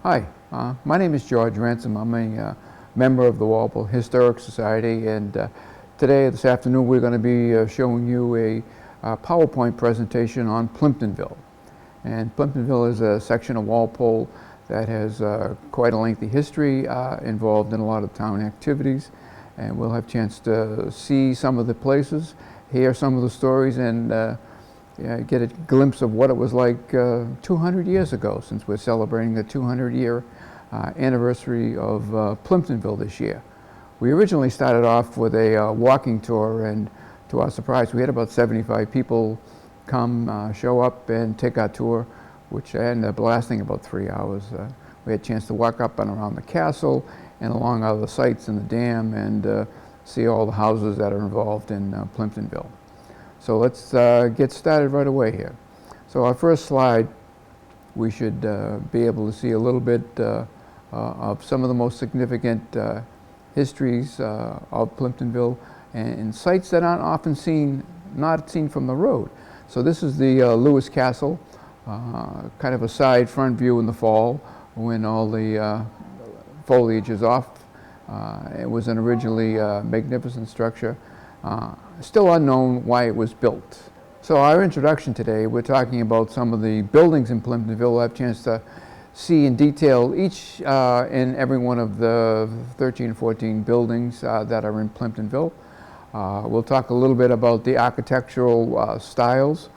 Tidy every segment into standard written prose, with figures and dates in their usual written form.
Hi, my name is George Ransom. I'm a member of the Walpole Historical Society, and this afternoon, we're going to be showing you a PowerPoint presentation on Plimptonville. And Plimptonville is a section of Walpole that has quite a lengthy history, involved in a lot of town activities, and we'll have a chance to see some of the places, hear some of the stories, and get a glimpse of what it was like 200 years ago, since we're celebrating the 200-year anniversary of Plimptonville this year. We originally started off with a walking tour, and to our surprise, we had about 75 people come, show up and take our tour, which ended up lasting about 3 hours. We had a chance to walk up and around the castle and along other sites in the dam and see all the houses that are involved in Plimptonville. So let's get started right away here. So our first slide, we should be able to see a little bit of some of the most significant histories of Plimptonville and sites that aren't often not seen from the road. So this is the Lewis Castle, kind of a side front view in the fall when all the foliage is off. It was an originally magnificent structure. Still unknown why it was built. So our introduction today, we're talking about some of the buildings in Plimptonville. We'll have a chance to see in detail each and every one of the 13 or 14 buildings that are in Plimptonville. We'll talk a little bit about the architectural styles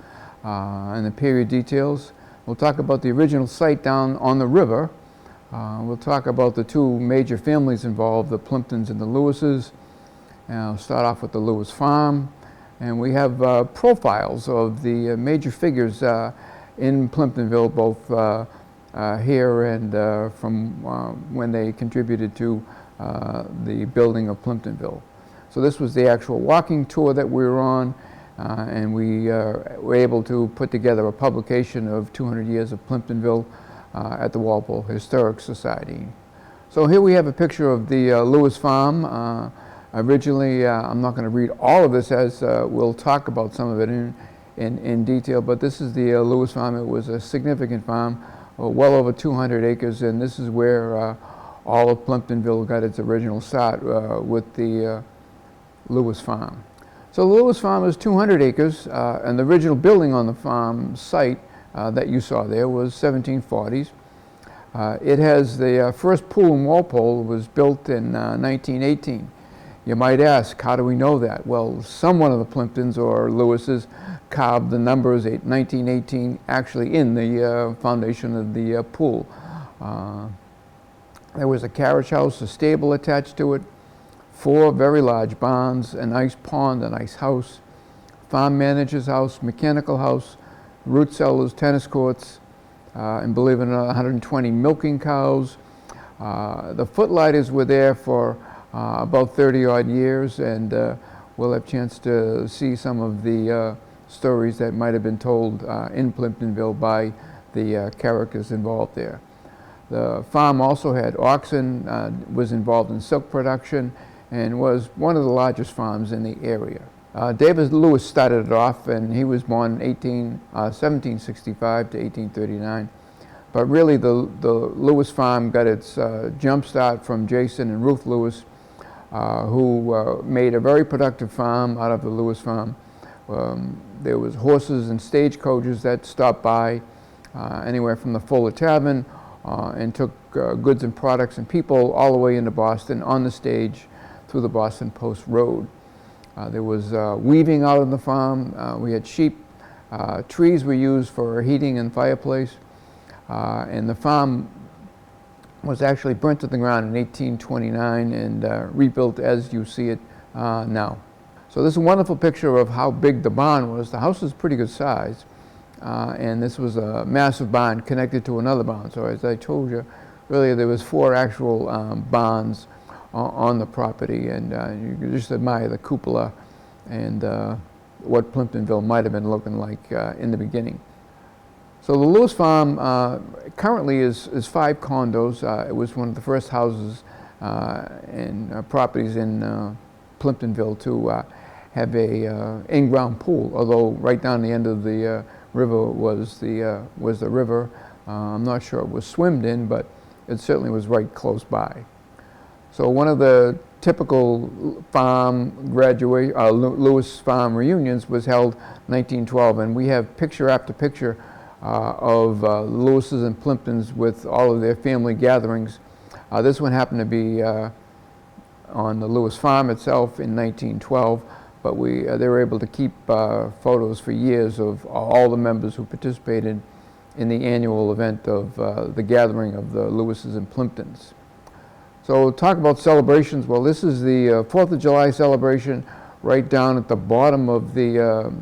and the period details. We'll talk about the original site down on the river. We'll talk about the two major families involved, the Plimptons and the Lewises. I'll start off with the Lewis farm, and we have profiles of the major figures in Plimptonville, both here and from when they contributed to the building of Plimptonville. So this was the actual walking tour that we were on, and we were able to put together a publication of 200 years of Plimptonville at the Walpole Historical Society. So here we have a picture of the Lewis farm. Originally, I'm not going to read all of this, as we'll talk about some of it in detail, but this is the Lewis farm. It was a significant farm, well over 200 acres, and this is where all of Plimptonville got its original start with the Lewis farm. So the Lewis farm is 200 acres, and the original building on the farm site that you saw there was 1740s. It has the first pool in Walpole was built in 1918. You might ask, how do we know that? Well, someone of the Plimptons or Lewises carved the numbers 1918 actually in the foundation of the pool. There was a carriage house, a stable attached to it, 4 very large barns, an ice pond, an ice house, farm manager's house, mechanical house, root cellars, tennis courts, and believe it or not, 120 milking cows. The footlighters were there for about 30-odd years, and we'll have a chance to see some of the stories that might have been told in Plimptonville by the characters involved there. The farm also had oxen, was involved in silk production, and was one of the largest farms in the area. David Lewis started it off, and he was born 1765 to 1839. But really, the Lewis farm got its jump start from Jason and Ruth Lewis, who made a very productive farm out of the Lewis farm. There was horses and stagecoaches that stopped by anywhere from the Fuller Tavern and took goods and products and people all the way into Boston on the stage through the Boston Post Road. There was weaving out on the farm. We had sheep. Trees were used for heating and fireplace. And the farm was actually burnt to the ground in 1829 and rebuilt as you see it now. So this is a wonderful picture of how big the barn was. The house is pretty good size, and this was a massive barn connected to another barn. So as I told you earlier, there was 4 actual barns on the property, and you can just admire the cupola and what Plimptonville might have been looking like in the beginning. So the Lewis farm currently is 5 condos. It was one of the first houses and properties in Plimptonville to have a in-ground pool, although right down the end of the river was the river. I'm not sure it was swimmed in, but it certainly was right close by. So one of the typical farm Lewis farm reunions was held 1912, and we have picture after picture of Lewis's and Plimptons with all of their family gatherings. This one happened to be on the Lewis farm itself in 1912, but they were able to keep photos for years of all the members who participated in the annual event of the gathering of the Lewises and Plimptons. So talk about celebrations. Well, this is the 4th of July celebration right down at the bottom of the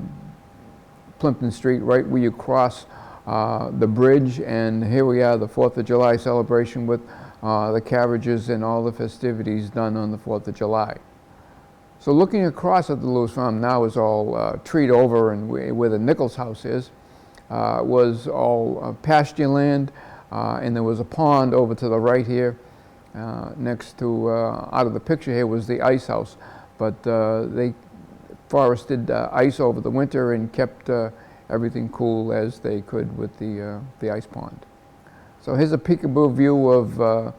Plimpton Street, right where you cross the bridge, and here we are, the 4th of July celebration with the carriages and all the festivities done on the 4th of July. So looking across at the Lewis farm now is all treed over, and where the Nichols House is was all pasture land, and there was a pond over to the right here. Next to, out of the picture here was the ice house, but they forested ice over the winter and kept everything cool as they could with the ice pond. So here's a peekaboo view of,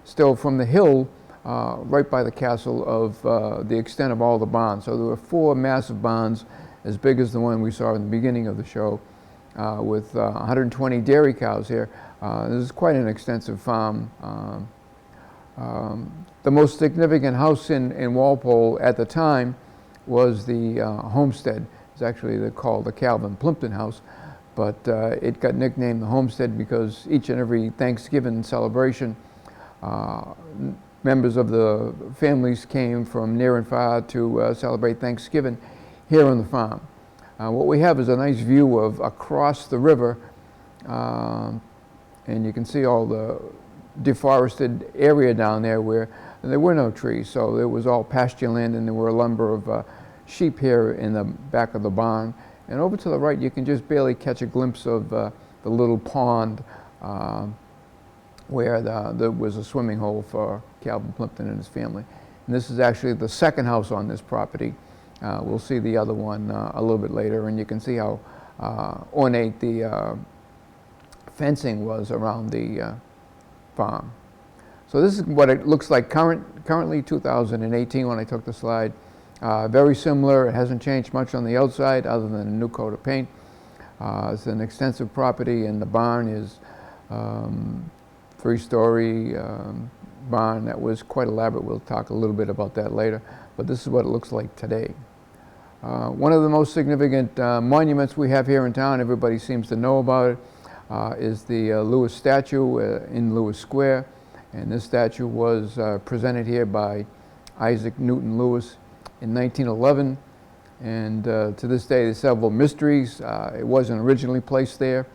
still from the hill, right by the castle, of the extent of all the barns. So there were 4 massive barns, as big as the one we saw in the beginning of the show, with 120 dairy cows here. This is quite an extensive farm. The most significant house in Walpole at the time was the Homestead. It's actually called the Plimpton House, but it got nicknamed the Homestead because each and every Thanksgiving celebration, members of the families came from near and far to celebrate Thanksgiving here on the farm. What we have is a nice view of across the river, and you can see all the deforested area down there where there were no trees, so it was all pasture land, and there were a number of sheep here in the back of the barn. And over to the right you can just barely catch a glimpse of the little pond where there was a swimming hole for Calvin Plimpton and his family. And this is actually the second house on this property. We'll see the other one a little bit later, and you can see how ornate the fencing was around the farm. So this is what it looks like currently 2018 when I took the slide. Very similar. It hasn't changed much on the outside other than a new coat of paint. It's an extensive property, and the barn is 3-story barn that was quite elaborate. We'll talk a little bit about that later, but this is what it looks like today. One of the most significant monuments we have here in town, everybody seems to know about it, is the Lewis statue in Lewis Square. And this statue was presented here by Isaac Newton Lewis in 1911. And to this day, there's several mysteries. It wasn't originally placed there,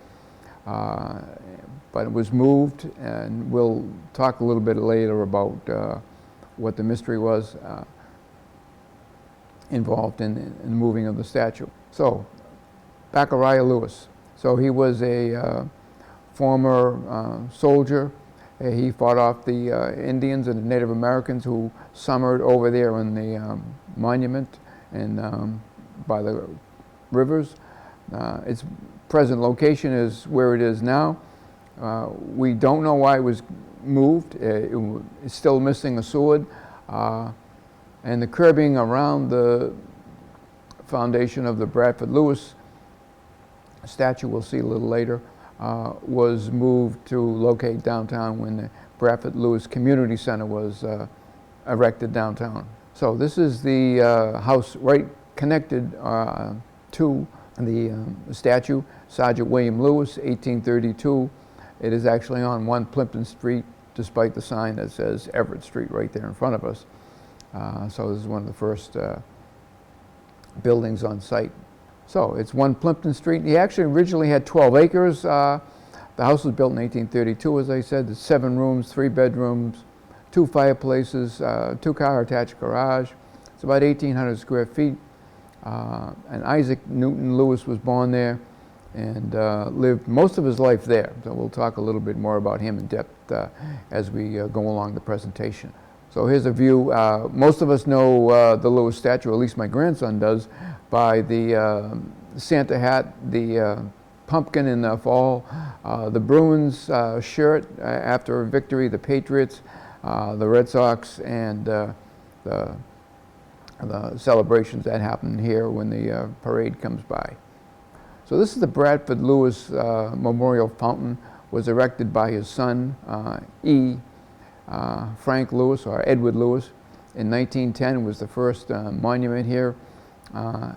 but it was moved. And we'll talk a little bit later about what the mystery was involved in the moving of the statue. So, Bacachiah Lewis. So he was a former soldier. He fought off the Indians and the Native Americans who summered over there in the monument and by the rivers. Its present location is where it is now. We don't know why it was moved. It's still missing a sword. And the curbing around the foundation of the Bradford Lewis statue, we'll see a little later, was moved to locate downtown when the Bradford Lewis Community Center was erected downtown. So this is the house right connected to the statue, Sergeant William Lewis, 1832. It is actually on 1 Plimpton Street, despite the sign that says Everett Street right there in front of us. So this is one of the first buildings on site. So it's 1 Plimpton Street. He actually originally had 12 acres. The house was built in 1832, as I said. There's 7 rooms, 3 bedrooms, 2 fireplaces, 2-car attached garage. It's about 1,800 square feet. And Isaac Newton Lewis was born there and lived most of his life there. So we'll talk a little bit more about him in depth as we go along the presentation. So here's a view. Most of us know the Lewis statue, at least my grandson does, by the Santa hat, the pumpkin in the fall, the Bruins shirt after a victory, the Patriots, the Red Sox, and the celebrations that happen here when the parade comes by. So this is the Bradford Lewis Memorial Fountain. Was erected by his son, Frank Lewis, or Edward Lewis. In 1910 was the first monument here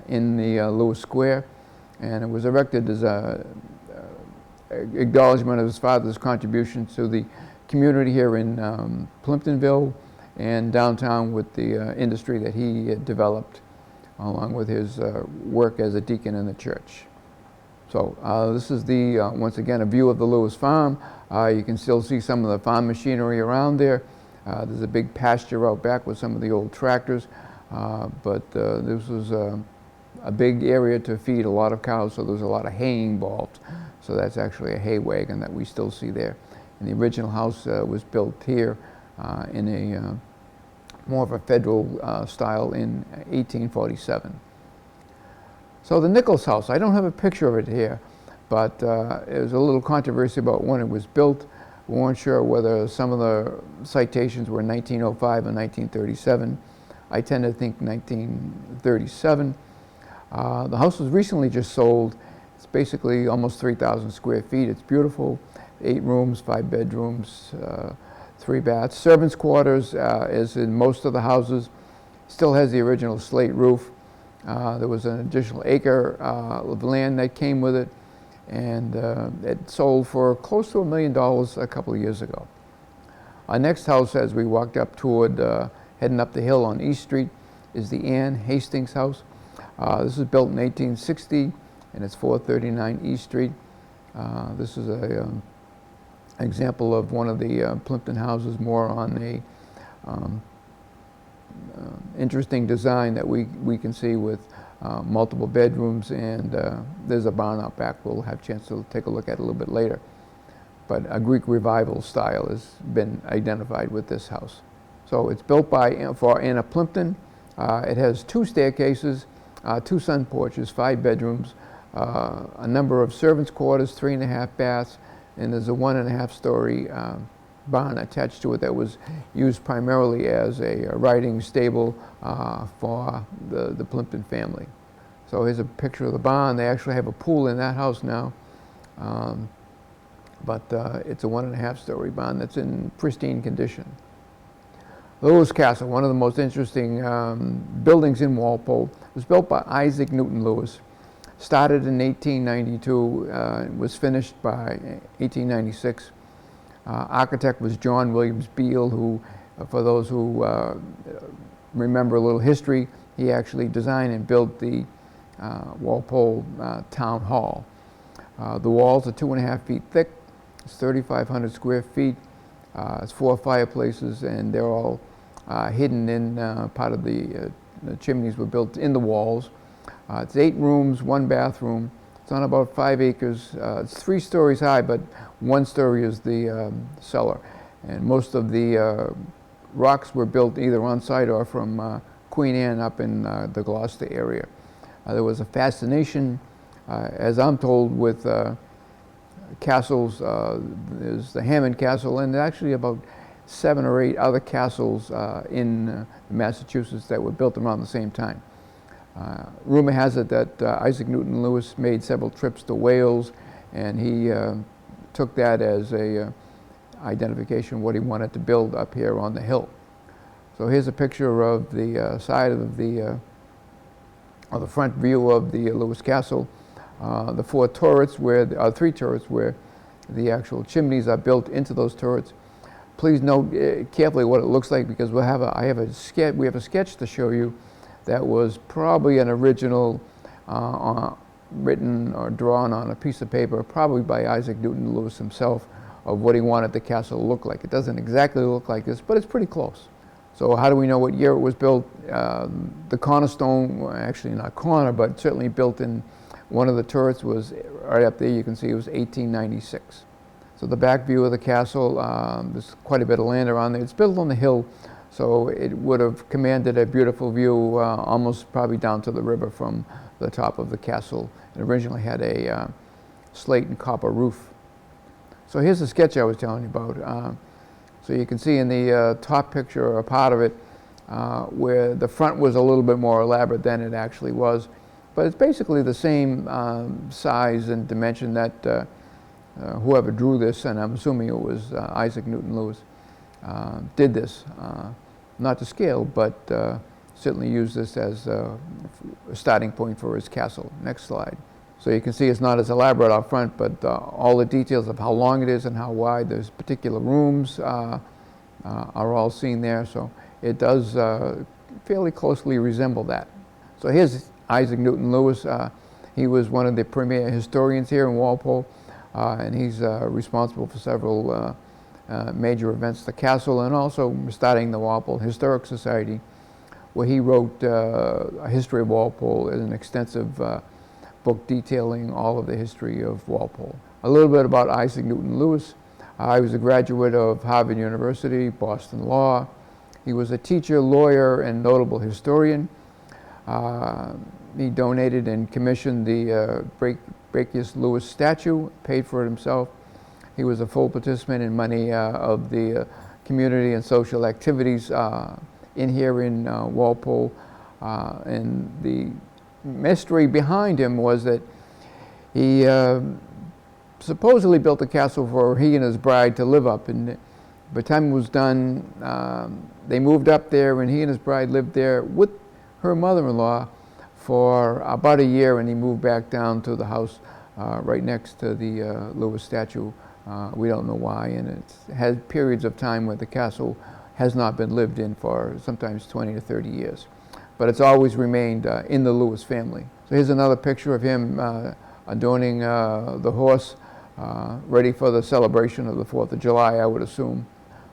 in the Lewis Square, and it was erected as a acknowledgement of his father's contribution to the community here in Plimptonville and downtown with the industry that he had developed along with his work as a deacon in the church. So this is the, once again, a view of the Lewis farm. You can still see some of the farm machinery around there. There's a big pasture out back with some of the old tractors, but this was a big area to feed a lot of cows, so there's a lot of hay involved. So that's actually a hay wagon that we still see there. And the original house was built here in a more of a federal style in 1847. So the Nichols House, I don't have a picture of it here, but there was a little controversy about when it was built. We weren't sure whether some of the citations were 1905 and 1937. I tend to think 1937. The house was recently just sold. It's basically almost 3,000 square feet. It's beautiful, 8 rooms, 5 bedrooms, 3 baths. Servants' quarters, as in most of the houses, still has the original slate roof. There was an additional acre of land that came with it, and it sold for close to $1 million a couple of years ago. Our next house, as we walked up toward, heading up the hill on East Street, is the Hasting house. This was built in 1860, and it's 439 East Street. This is an example of one of the Plimpton houses, more on a interesting design that we can see with multiple bedrooms, and there's a barn out back we'll have a chance to take a look at a little bit later. But a Greek revival style has been identified with this house. So it's built for Anna Plimpton. It has 2 staircases, 2 sun porches, 5 bedrooms, a number of servants' quarters, 3.5 baths, and there's a 1.5-story barn attached to it that was used primarily as a riding stable for the Plimpton family. So here's a picture of the barn. They actually have a pool in that house now, but it's a 1.5-story barn that's in pristine condition. Lewis Castle, one of the most interesting buildings in Walpole, was built by Isaac Newton Lewis. Started in 1892, was finished by 1896. Architect was John Williams Beale, who, for those who remember a little history, he actually designed and built the Walpole Town Hall. The walls are 2.5 feet thick. It's 3,500 square feet. It's 4 fireplaces, and they're all hidden in part of the chimneys were built in the walls. It's 8 rooms, 1 bathroom. It's on about 5 acres. It's 3 stories high, but 1 story is the cellar. And most of the rocks were built either on site or from Queen Anne up in the Gloucester area. There was a fascination, as I'm told, with castles. There's the Hammond Castle, and actually about 7 or 8 other castles in Massachusetts that were built around the same time. Rumor has it that Isaac Newton Lewis made several trips to Wales, and he took that as a identification of what he wanted to build up here on the hill. So here's a picture of the side of the front view of the Lewis Castle. The 4 turrets, 3 turrets where the actual chimneys are built into those turrets. Please note carefully what it looks like, because we have a sketch to show you that was probably an original written or drawn on a piece of paper, probably by Isaac Newton Lewis himself, of what he wanted the castle to look like. It doesn't exactly look like this, but it's pretty close. So how do we know what year it was built? The cornerstone, well, actually not corner, but certainly built in one of the turrets, was right up there. You can see it was 1896. So the back view of the castle, there's quite a bit of land around there. It's built on the hill, so it would have commanded a beautiful view almost probably down to the river from the top of the castle. It originally had a slate and copper roof. So here's the sketch I was telling you about. So you can see in the top picture, a part of it, where the front was a little bit more elaborate than it actually was. But it's basically the same size and dimension that whoever drew this, and I'm assuming it was Isaac Newton Lewis, did this. Not to scale, but certainly used this as a starting point for his castle. Next slide. So you can see it's not as elaborate out front, but all the details of how long it is and how wide those particular rooms are all seen there. So it does fairly closely resemble that. So here's Isaac Newton Lewis. He was one of the premier historians here in Walpole, and he's responsible for several major events at the castle, and also starting the Walpole Historical Society, where he wrote a history of Walpole as an extensive book detailing all of the history of Walpole. A little bit about Isaac Newton Lewis. He was a graduate of Harvard University, Boston Law. He was a teacher, lawyer, and notable historian. He donated and commissioned the Bradford Lewis statue, paid for it himself. He was a full participant in many of the community and social activities in here in Walpole. And the mystery behind him was that he supposedly built a castle for he and his bride to live up. And by the time it was done, they moved up there, and he and his bride lived there with her mother-in-law for about a year, and he moved back down to the house right next to the Lewis statue. We don't know why, and it has periods of time where the castle has not been lived in for sometimes 20 to 30 years. But it's always remained in the Lewis family. So here's another picture of him adorning the horse, ready for the celebration of the 4th of July, I would assume.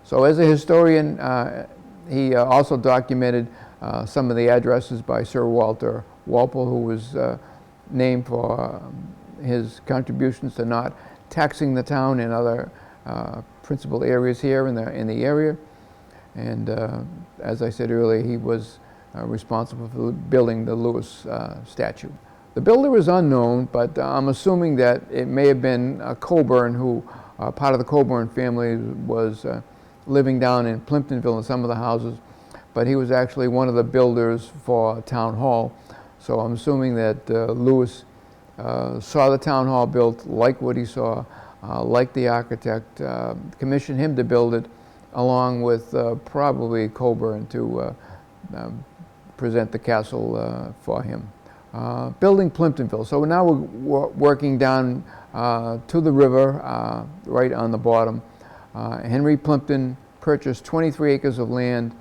So as a historian, he also documented some of the addresses by Sir Walter Walpole, who was named for his contributions to not taxing the town and other principal areas here in the area. And as I said earlier, he was responsible for building the Lewis statue. The builder is unknown, but I'm assuming that it may have been Coburn, who part of the Coburn family was living down in Plimptonville in some of the houses, but he was actually one of the builders for Town Hall. So I'm assuming that Lewis saw the Town Hall built, liked what he saw, liked the architect, commissioned him to build it, along with probably Coburn to present the castle for him. Building Plimptonville. So now we're working down to the river, right on the bottom. Henry Plimpton purchased 23 acres of land,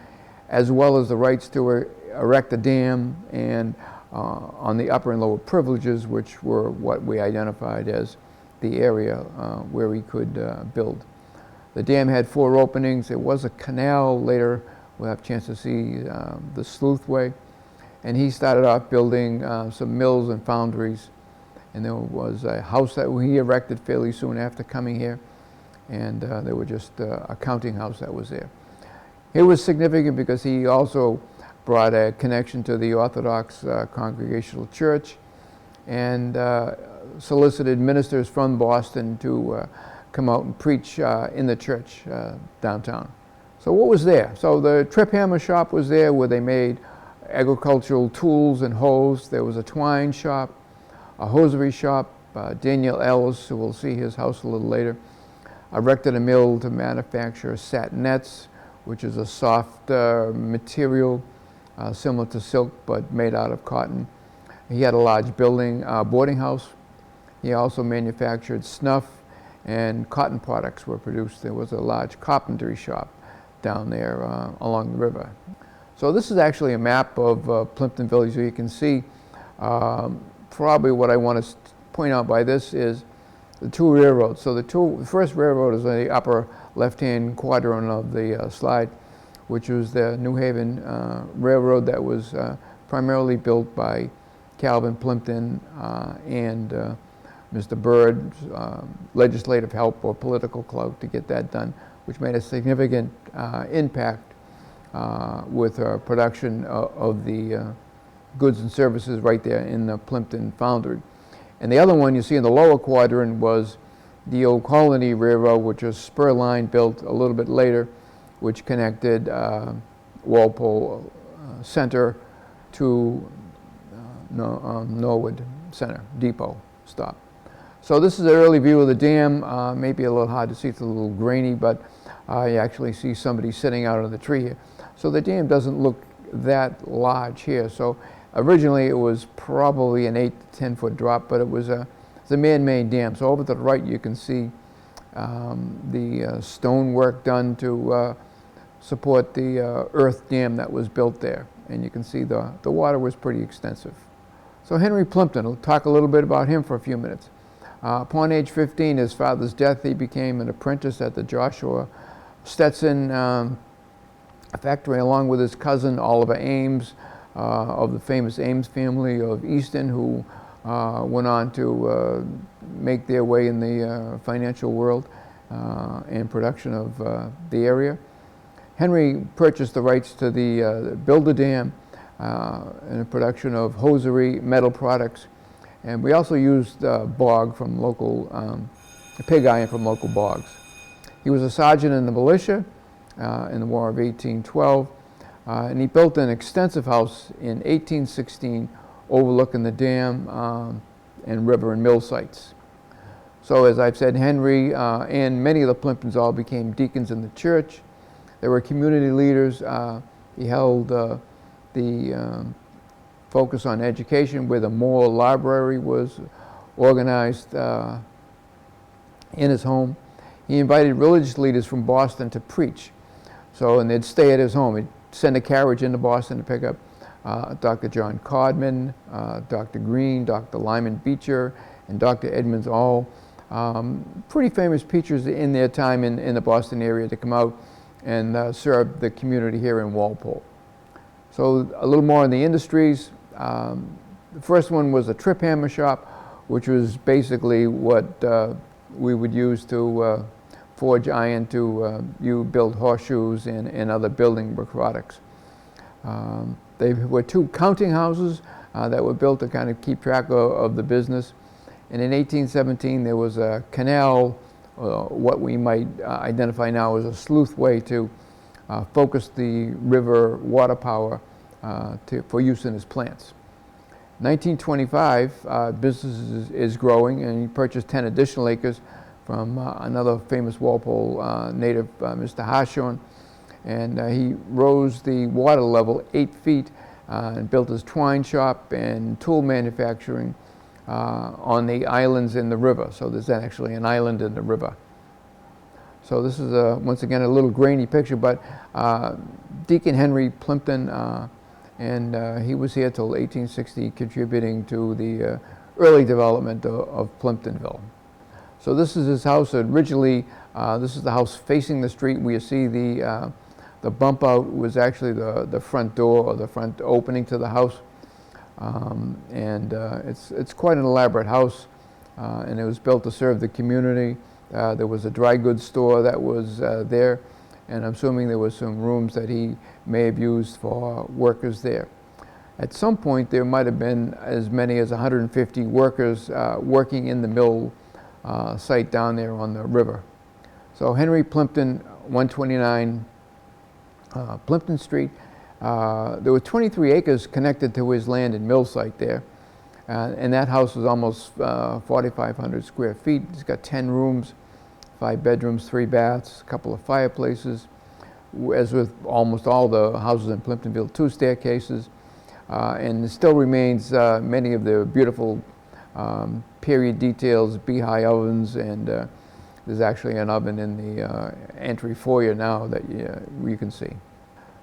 as well as the rights to erect a dam, and on the upper and lower privileges, which were what we identified as the area where he could build. The dam had 4 openings. There was a canal. Later we'll have a chance to see the Sleuthway. And he started off building some mills and foundries. And there was a house that he erected fairly soon after coming here. And there was just a counting house that was there. It was significant because he also brought a connection to the Orthodox Congregational Church, and solicited ministers from Boston to come out and preach in the church downtown. So what was there? So the trip hammer shop was there, where they made agricultural tools and hoes. There was a twine shop, a hosiery shop. Daniel Ellis, who we'll see his house a little later, erected a mill to manufacture satinets, which is a soft material similar to silk but made out of cotton. He had a large building, boarding house. He also manufactured snuff, and cotton products were produced. There was a large carpentry shop down there along the river. So this is actually a map of Plimptonville. So you can see probably what I want to point out by this is the 2 railroads. So the first railroad is in the upper left-hand quadrant of the slide, which was the New Haven Railroad that was primarily built by Calvin Plimpton and Mr. Byrd's legislative help or political clout to get that done, which made a significant impact with production of the goods and services right there in the Plimpton foundry. And the other one you see in the lower quadrant was the old Colony Railroad, which was spur line built a little bit later, which connected Walpole Center to Norwood Center Depot stop. So this is an early view of the dam. Maybe a little hard to see, it's a little grainy, but you actually see somebody sitting out on the tree here. So the dam doesn't look that large here. So originally it was probably an 8 to 10 foot drop, but it's a man-made dam. So over to the right you can see the stonework done to support the earth dam that was built there. And you can see the water was pretty extensive. So Henry Plimpton, we'll talk a little bit about him for a few minutes. Upon age 15, his father's death, he became an apprentice at the Joshua Stetson factory, along with his cousin Oliver Ames of the famous Ames family of Easton, who went on to make their way in the financial world and production of the area. Henry purchased the rights to build the dam and the production of hosiery, metal products, and we also used bog from local, pig iron from local bogs. He was a sergeant in the militia in the War of 1812, and he built an extensive house in 1816 overlooking the dam and river and mill sites. So as I've said, Henry and many of the Plimptons all became deacons in the church. They were community leaders. He held the focus on education, where the Moore Library was organized in his home. He invited religious leaders from Boston to preach. So, and they'd stay at his home. He'd send a carriage into Boston to pick up Dr. John Codman, Dr. Green, Dr. Lyman Beecher, and Dr. Edmonds, all pretty famous preachers in their time in the Boston area, to come out and serve the community here in Walpole. So a little more in the industries. The first one was a trip hammer shop, which was basically what we would use to forge iron to build horseshoes and other building products. There were 2 counting houses that were built to kind of keep track of the business. And in 1817 there was a canal, what we might identify now as a sluiceway, to focus the river water power for use in his plants. 1925, business is growing, and he purchased 10 additional acres from another famous Walpole native, Mr. Harshorn, and he rose the water level 8 feet and built his twine shop and tool manufacturing on the islands in the river. So there's actually an island in the river. So this is once again a little grainy picture, but Deacon Henry Plimpton, and he was here till 1860, contributing to the early development of Plimptonville. So this is his house. Originally, this is the house facing the street. We see the bump out was actually the front door, or the front opening to the house, and it's quite an elaborate house, and it was built to serve the community. There was a dry goods store that was there, and I'm assuming there was some rooms that he may have used for workers there. At some point, there might have been as many as 150 workers working in the mill site down there on the river. So Henry Plimpton, 129 Plimpton Street. There were 23 acres connected to his land and mill site there, and that house was almost 4,500 square feet. It's got 10 rooms, 5 bedrooms, 3 baths, a couple of fireplaces. As with almost all the houses in Plimptonville, 2 staircases, and it still remains many of the beautiful period details, beehive ovens, and there's actually an oven in the entry foyer now that you can see.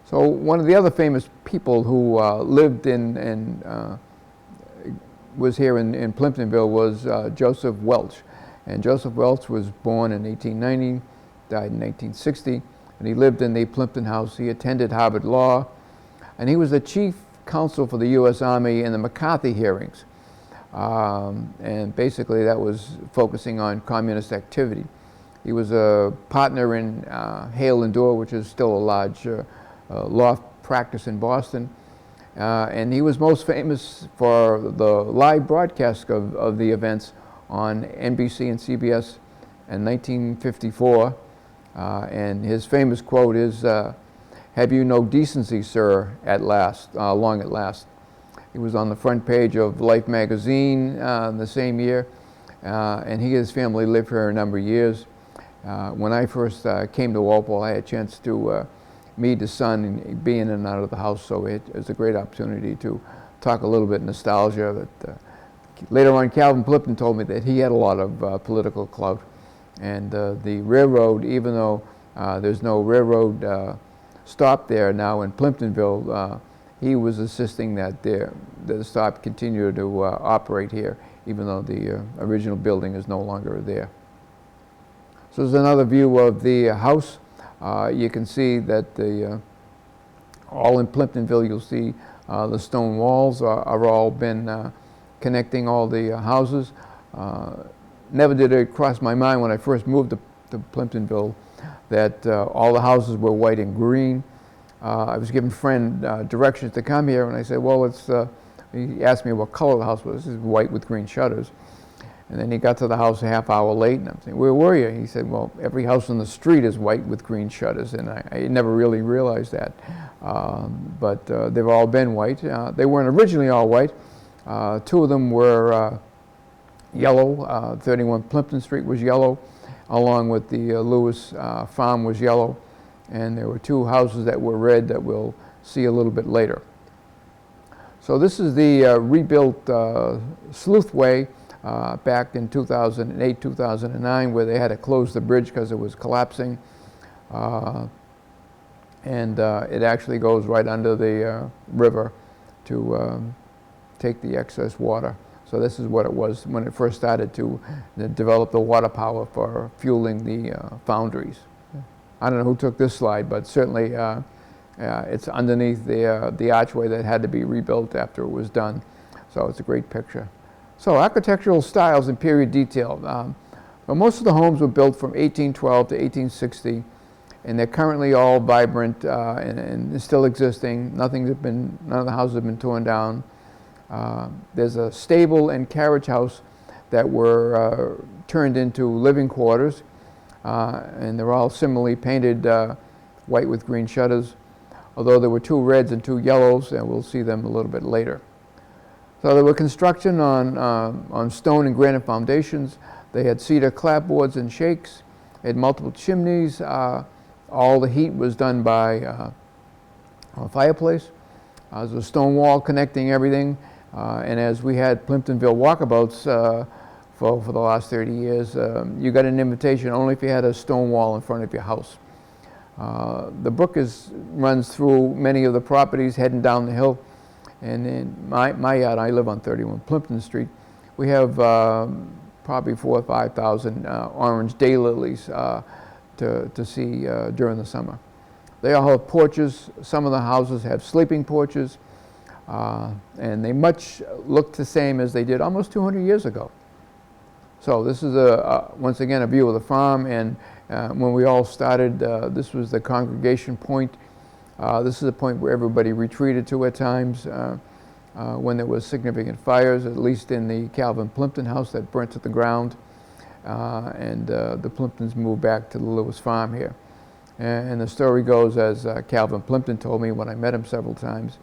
So one of the other famous people who lived in and was here in Plimptonville was Joseph Welch. And Joseph Welch was born in 1890, died in 1860, and he lived in the Plimpton House. He attended Harvard Law, and he was the chief counsel for the U.S. Army in the McCarthy hearings. And basically that was focusing on communist activity. He was a partner in Hale and Dorr, which is still a large law practice in Boston. and he was most famous for the live broadcast of the events on NBC and CBS in 1954. And his famous quote is, "Have you no decency, sir, at last, long at last?" He was on the front page of Life magazine the same year, and he and his family lived here a number of years. When I first came to Walpole, I had a chance to meet his son and be in and out of the house, so it was a great opportunity to talk a little bit nostalgia. That later on, Calvin Plimpton told me that he had a lot of political clout, and the railroad, even though there's no railroad stop there now in Plimptonville, he was assisting that the stop continue to operate here, even though the original building is no longer there. So there's another view of the house. You can see that all in Plimptonville, you'll see the stone walls are all been connecting all the houses. Never did it cross my mind when I first moved to Plimptonville that all the houses were white and green. I was given a friend directions to come here, and I said, well, he asked me what color the house was. This is white with green shutters. And then he got to the house a half hour late, and I'm saying, where were you? He said, well, every house on the street is white with green shutters, and I never really realized that. But they've all been white. They weren't originally all white. Two of them were yellow. 31 Plimpton Street was yellow, along with the Lewis farm was yellow. And there were two houses that were red that we'll see a little bit later. So this is the rebuilt Sleuthway back in 2008, 2009, where they had to close the bridge because it was collapsing. And it actually goes right under the river to take the excess water. So this is what it was when it first started to develop the water power for fueling the foundries. I don't know who took this slide, but certainly it's underneath the archway that had to be rebuilt after it was done. So it's a great picture. So architectural styles and period detail. Well, most of the homes were built from 1812 to 1860, and they're currently all vibrant and still existing. None of the houses have been torn down. There's a stable and carriage house that were turned into living quarters. And they're all similarly painted white with green shutters, although there were two reds and two yellows, and we'll see them a little bit later. So there were construction on stone and granite foundations. They had cedar clapboards and shakes. They had multiple chimneys. All the heat was done by a fireplace. There's a stone wall connecting everything, and as we had Plimptonville walkabouts for the last 30 years, you got an invitation only if you had a stone wall in front of your house. The brook runs through many of the properties heading down the hill, and in my yard, I live on 31 Plimpton Street, we have probably 4,000 or 5,000 orange daylilies to see during the summer. They all have porches. Some of the houses have sleeping porches, and they much look the same as they did almost 200 years ago. So this is once again a view of the farm, and when we all started, this was the congregation point. This is a point where everybody retreated to at times when there was significant fires, at least in the Calvin Plimpton house that burnt to the ground, and the Plimptons moved back to the Lewis farm here. And the story goes, as Calvin Plimpton told me when I met him several times,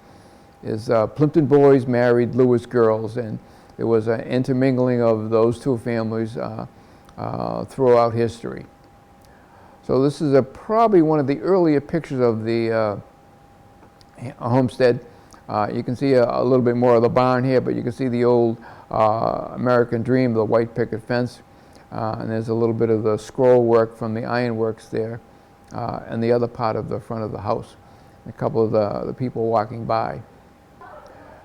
is Plimpton boys married Lewis girls, and it was an intermingling of those two families throughout history. So this is probably one of the earlier pictures of the homestead. You can see a little bit more of the barn here, but you can see the old American dream, the white picket fence, and there's a little bit of the scroll work from the ironworks there, and the other part of the front of the house. A couple of the people walking by.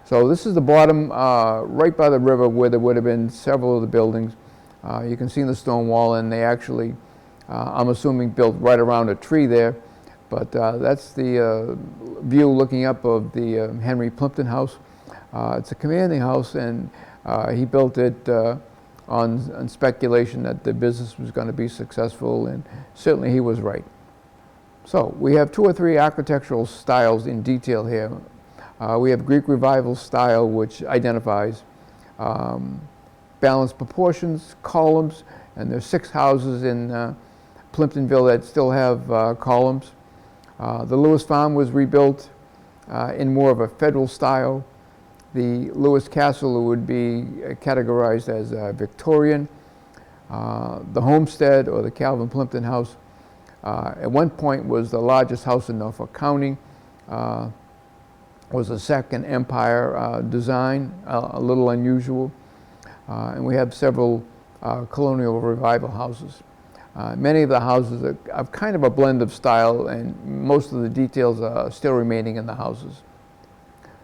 So this is the bottom, right by the river, where there would have been several of the buildings. You can see the stone wall, and they actually, I'm assuming, built right around a tree there. But that's the view looking up of the Henry Plimpton house. It's a commanding house, and he built it on speculation that the business was going to be successful, and certainly he was right. So we have two or three architectural styles in detail here. We have Greek Revival style, which identifies balanced proportions, columns, and there's 6 houses in Plimptonville that still have columns. The Lewis farm was rebuilt in more of a federal style. The Lewis Castle would be categorized as Victorian. The Homestead, or the Calvin Plimpton House, at one point was the largest house in Norfolk County. Was a Second Empire design, a little unusual. And we have several colonial revival houses. Many of the houses are kind of a blend of style, and most of the details are still remaining in the houses.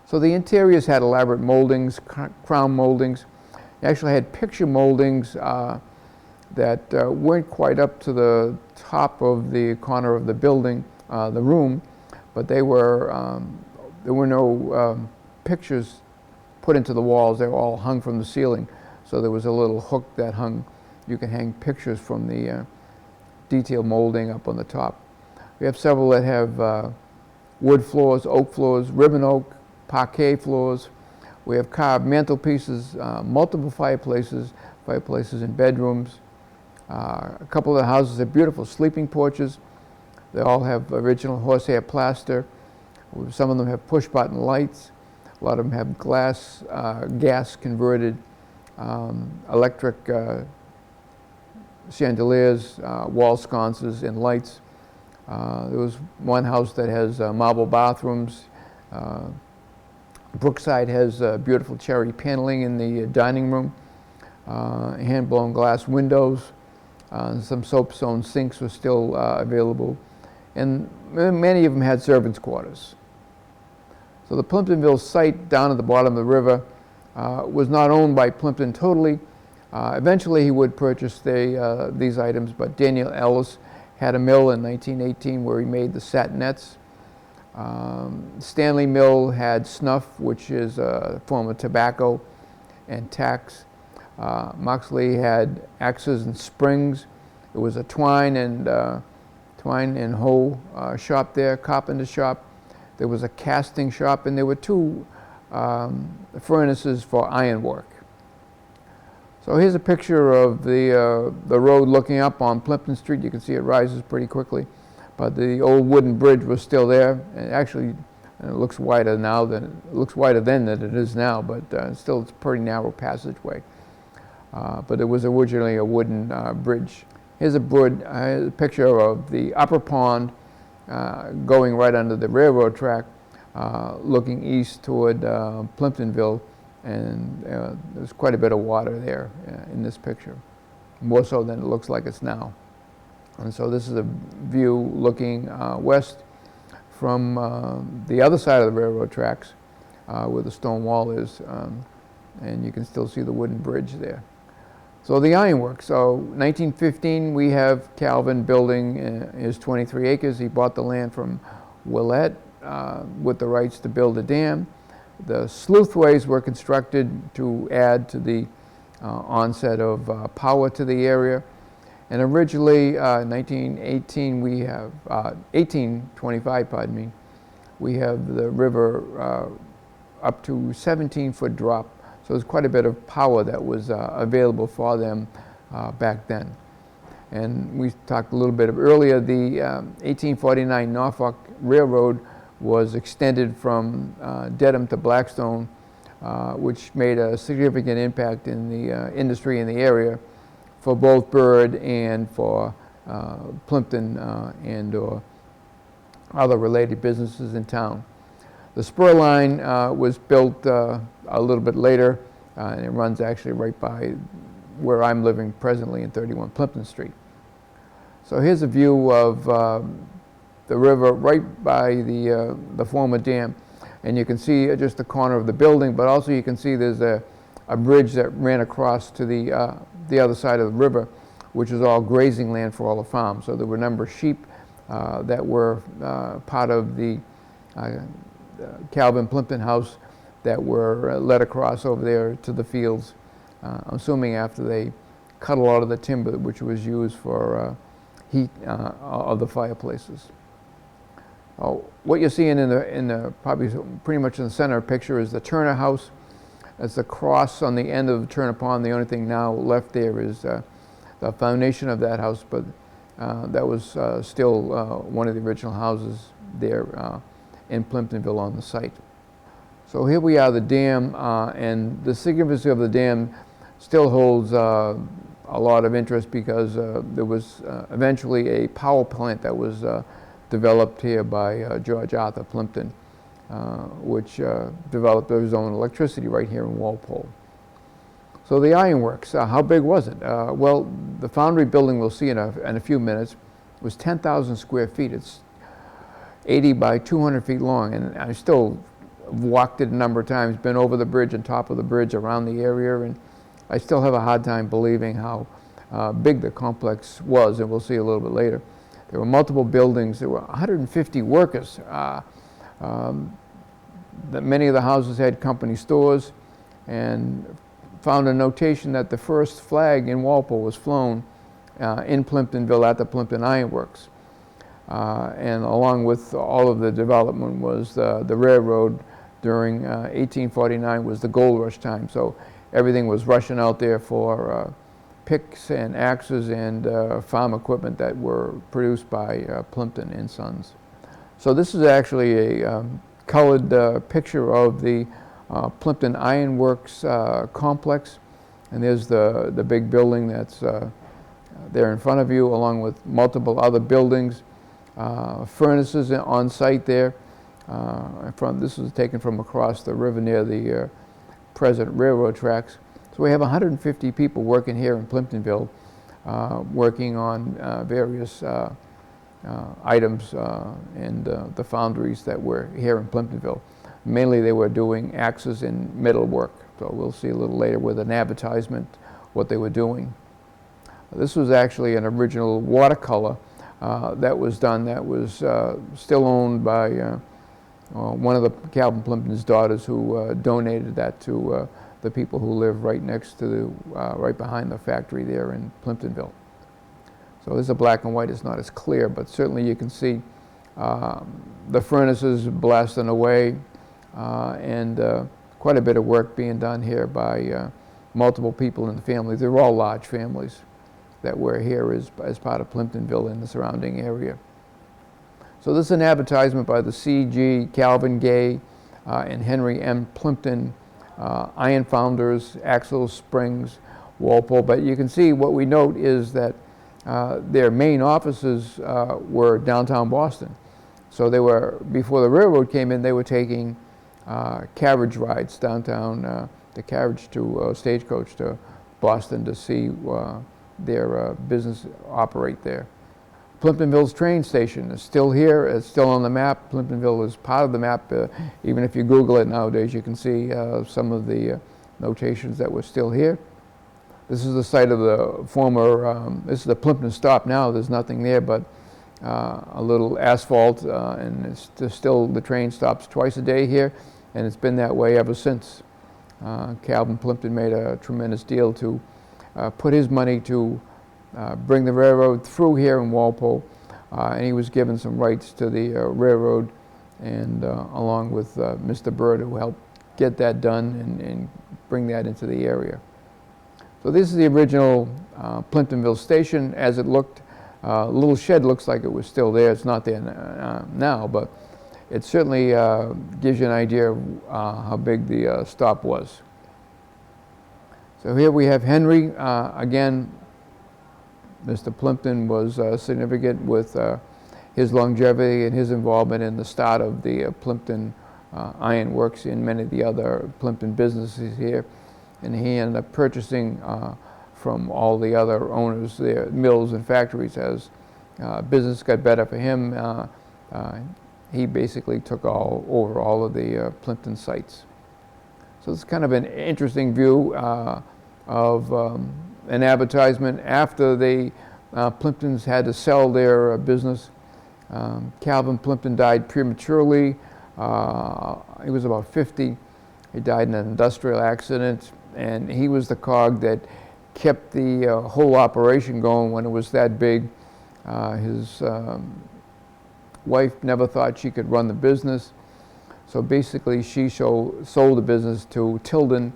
So the interiors had elaborate moldings, crown moldings. They actually had picture moldings that weren't quite up to the top of the corner of the building, the room, but there were no pictures put into the walls. They were all hung from the ceiling. So there was a little hook that hung. You can hang pictures from the detail molding up on the top. We have several that have wood floors, oak floors, ribbon oak, parquet floors. We have carved mantelpieces, multiple fireplaces in bedrooms. A couple of the houses have beautiful sleeping porches. They all have original horsehair plaster. Some of them have push-button lights. A lot of them have gas converted electric chandeliers, wall sconces, and lights. There was one house that has marble bathrooms. Brookside has beautiful cherry paneling in the dining room, hand-blown glass windows. Some soap-stone sinks were still available, and many of them had servants' quarters. So the Plimptonville site down at the bottom of the river was not owned by Plimpton totally. Eventually he would purchase these items, but Daniel Ellis had a mill in 1918 where he made the satinets. Stanley Mill had snuff, which is a form of tobacco, and tacks. Moxley had axes and springs. There was a twine and hoe shop there, carpenter shop. There was a casting shop, and there were 2 furnaces for ironwork. So here's a picture of the road looking up on Plimpton Street. You can see it rises pretty quickly, but the old wooden bridge was still there. And actually, it looks wider now than it is now, but still it's a pretty narrow passageway. But it was originally a wooden bridge. Here's a picture of the upper pond going right under the railroad track, looking east toward Plimptonville, and there's quite a bit of water there in this picture, more so than it looks like it's now. And so this is a view looking west from the other side of the railroad tracks, where the stone wall is, and you can still see the wooden bridge there. So the ironwork. So 1915, we have Calvin building his 23 acres. He bought the land from Willett with the rights to build a dam. The sluithways were constructed to add to the onset of power to the area. And originally, 1918, we have 1825, pardon me, we have the river up to 17-foot drop. So there's quite a bit of power that was available for them back then. And we talked a little bit earlier, the 1849 Norfolk Railroad was extended from Dedham to Blackstone, which made a significant impact in the industry in the area for both Bird and for Plimpton and or other related businesses in town. The spur line was built a little bit later, and it runs actually right by where I'm living presently in 31 Plimpton Street. So here's a view of the river right by the former dam, and you can see just the corner of the building, but also you can see there's a bridge that ran across to the other side of the river, which is all grazing land for all the farms. So there were a number of sheep that were part of the Calvin Plimpton house that were led across over there to the fields, I'm assuming after they cut a lot of the timber which was used for heat of the fireplaces. What you're seeing in the probably pretty much in the center of the picture is the Turner House. That's the cross on the end of the Turner Pond. The only thing now left there is the foundation of that house, but that was still one of the original houses there in Plimptonville on the site. So here we are, the dam, and the significance of the dam still holds a lot of interest because there was eventually a power plant that was developed here by George Arthur Plimpton, which developed his own electricity right here in Walpole. So the ironworks, how big was it? Well, the foundry building we'll see in a few minutes was 10,000 square feet. It's 80 by 200 feet long, and I still walked it a number of times, been over the bridge and top of the bridge around the area, and I still have a hard time believing how big the complex was, and we'll see a little bit later. There were multiple buildings. There were 150 workers. Many of the houses had company stores, and found a notation that the first flag in Walpole was flown in Plimptonville at the Plimpton Iron Works. And along with all of the development was the railroad during 1849 was the gold rush time. So everything was rushing out there for picks and axes and farm equipment that were produced by Plimpton and Sons. So this is actually a colored picture of the Plimpton Iron Works complex, and there's the big building that's there in front of you, along with multiple other buildings, furnaces on site there. This was taken from across the river near the present railroad tracks. So we have 150 people working here in Plimptonville, working on various items and the foundries that were here in Plimptonville. Mainly they were doing axes and metal work. So we'll see a little later with an advertisement what they were doing. This was actually an original watercolor that was done that was still owned by one of the Calvin Plimpton's daughters, who donated that to the people who live right next to right behind the factory there in Plimptonville. So this is a black and white. It's not as clear, but certainly you can see the furnaces blasting away, and quite a bit of work being done here by multiple people in the family. They're all large families that were here as part of Plimptonville and the surrounding area. So this is an advertisement by the C.G. Calvin Gay and Henry M. Plimpton, iron founders, Axle Springs, Walpole. But you can see what we note is that their main offices were downtown Boston. So they were, before the railroad came in, they were taking carriage rides downtown, the carriage to stagecoach to Boston to see their business operate there. Plimptonville's train station is still here. It's still on the map. Plimptonville is part of the map. Even if you Google it nowadays, you can see some of the notations that were still here. This is the site of the former, this is the Plimpton stop now. There's nothing there but a little asphalt, and it's still, the train stops twice a day here, and it's been that way ever since. Calvin Plimpton made a tremendous deal to put his money to bring the railroad through here in Walpole, and he was given some rights to the railroad, and along with Mr. Bird, who helped get that done and bring that into the area. So this is the original Plimptonville station as it looked. A little shed looks like it was still there. It's not there now, but it certainly gives you an idea of how big the stop was. So here we have Henry. Again, Mr. Plimpton was significant with his longevity and his involvement in the start of the Plimpton Iron Works and many of the other Plimpton businesses here. And he ended up purchasing from all the other owners, their mills and factories. As business got better for him, he basically took over all of the Plimpton sites. So it's kind of an interesting view of an advertisement after the Plimptons had to sell their business. Calvin Plimpton died prematurely. He was about 50. He died in an industrial accident, and he was the cog that kept the whole operation going when it was that big. His wife never thought she could run the business. So basically, she sold the business to Tilden,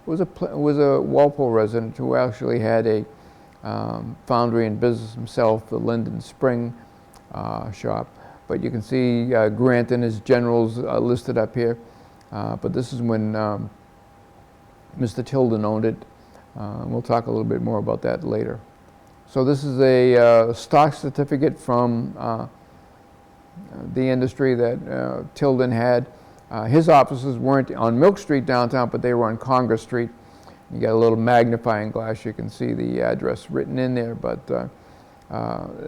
who was a Walpole resident who actually had a foundry and business himself, the Linden Spring shop. But you can see Grant and his generals listed up here. But this is when Mr. Tilden owned it. We'll talk a little bit more about that later. So this is a stock certificate from the industry that Tilden had. His offices weren't on Milk Street downtown, but they were on Congress Street. You got a little magnifying glass, you can see the address written in there, but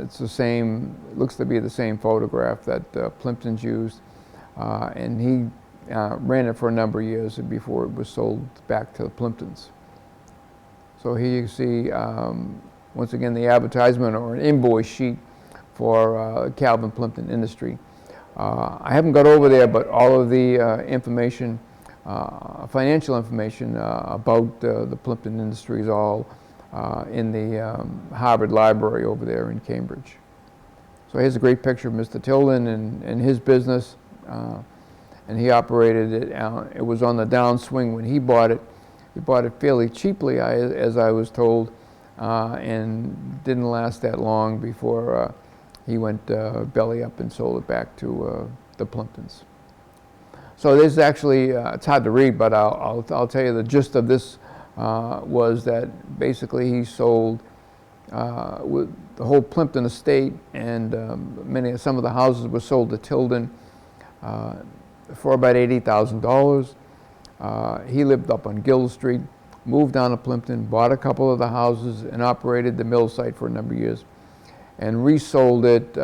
it's the same, looks to be the same photograph that Plimpton's used. And he ran it for a number of years before it was sold back to the Plimptons. So here you see, once again, the advertisement or an invoice sheet for Calvin Plimpton Industry. I haven't got over there, but all of the information, financial information about the Plimpton Industry is all in the Harvard Library over there in Cambridge. So here's a great picture of Mr. Tilden and his business. And he operated it. It was on the downswing when he bought it. He bought it fairly cheaply, as I was told, and didn't last that long before he went belly up and sold it back to the Plimptons. So this is actually, it's hard to read, but I'll tell you the gist of this was that basically he sold with the whole Plimpton estate, and some of the houses were sold to Tilden for about $80,000. He lived up on Gill Street, moved down to Plimpton, bought a couple of the houses, and operated the mill site for a number of years, and resold it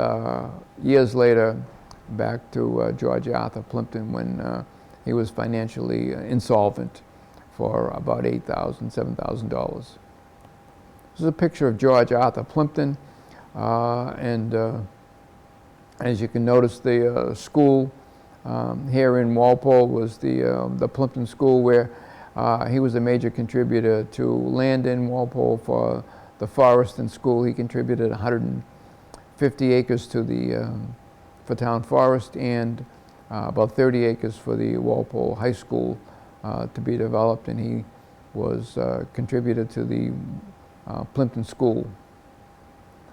years later back to George Arthur Plimpton when he was financially insolvent for about $8,000, $7,000. This is a picture of George Arthur Plimpton, and as you can notice, the school here in Walpole was the Plimpton School, where he was a major contributor to land in Walpole for the forest and school. He contributed 150 acres to the for town forest, and about 30 acres for the Walpole High School to be developed, and he was contributed to the Plimpton School.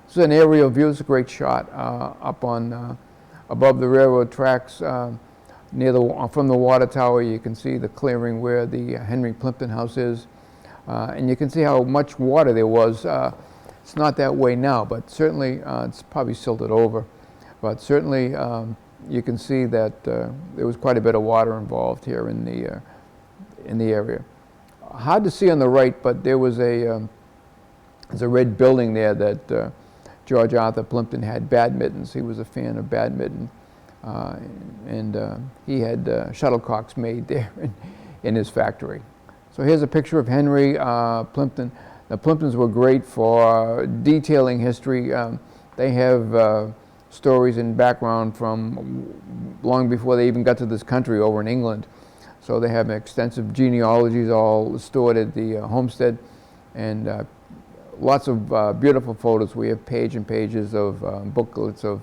This is an aerial view. It's a great shot up on above the railroad tracks near from the water tower. You can see the clearing where the Henry Plimpton house is, and you can see how much water there was. It's not that way now, but certainly it's probably silted over. But certainly you can see that there was quite a bit of water involved here in the area. Hard to see on the right, but there was there's a red building there that George Arthur Plimpton had badmintons. He was a fan of badminton, and he had shuttlecocks made there in his factory. So here's a picture of Henry Plimpton. The Plimptons were great for detailing history. They have stories and background from long before they even got to this country over in England. So they have extensive genealogies all stored at the Homestead, and lots of beautiful photos. We have pages and pages of booklets of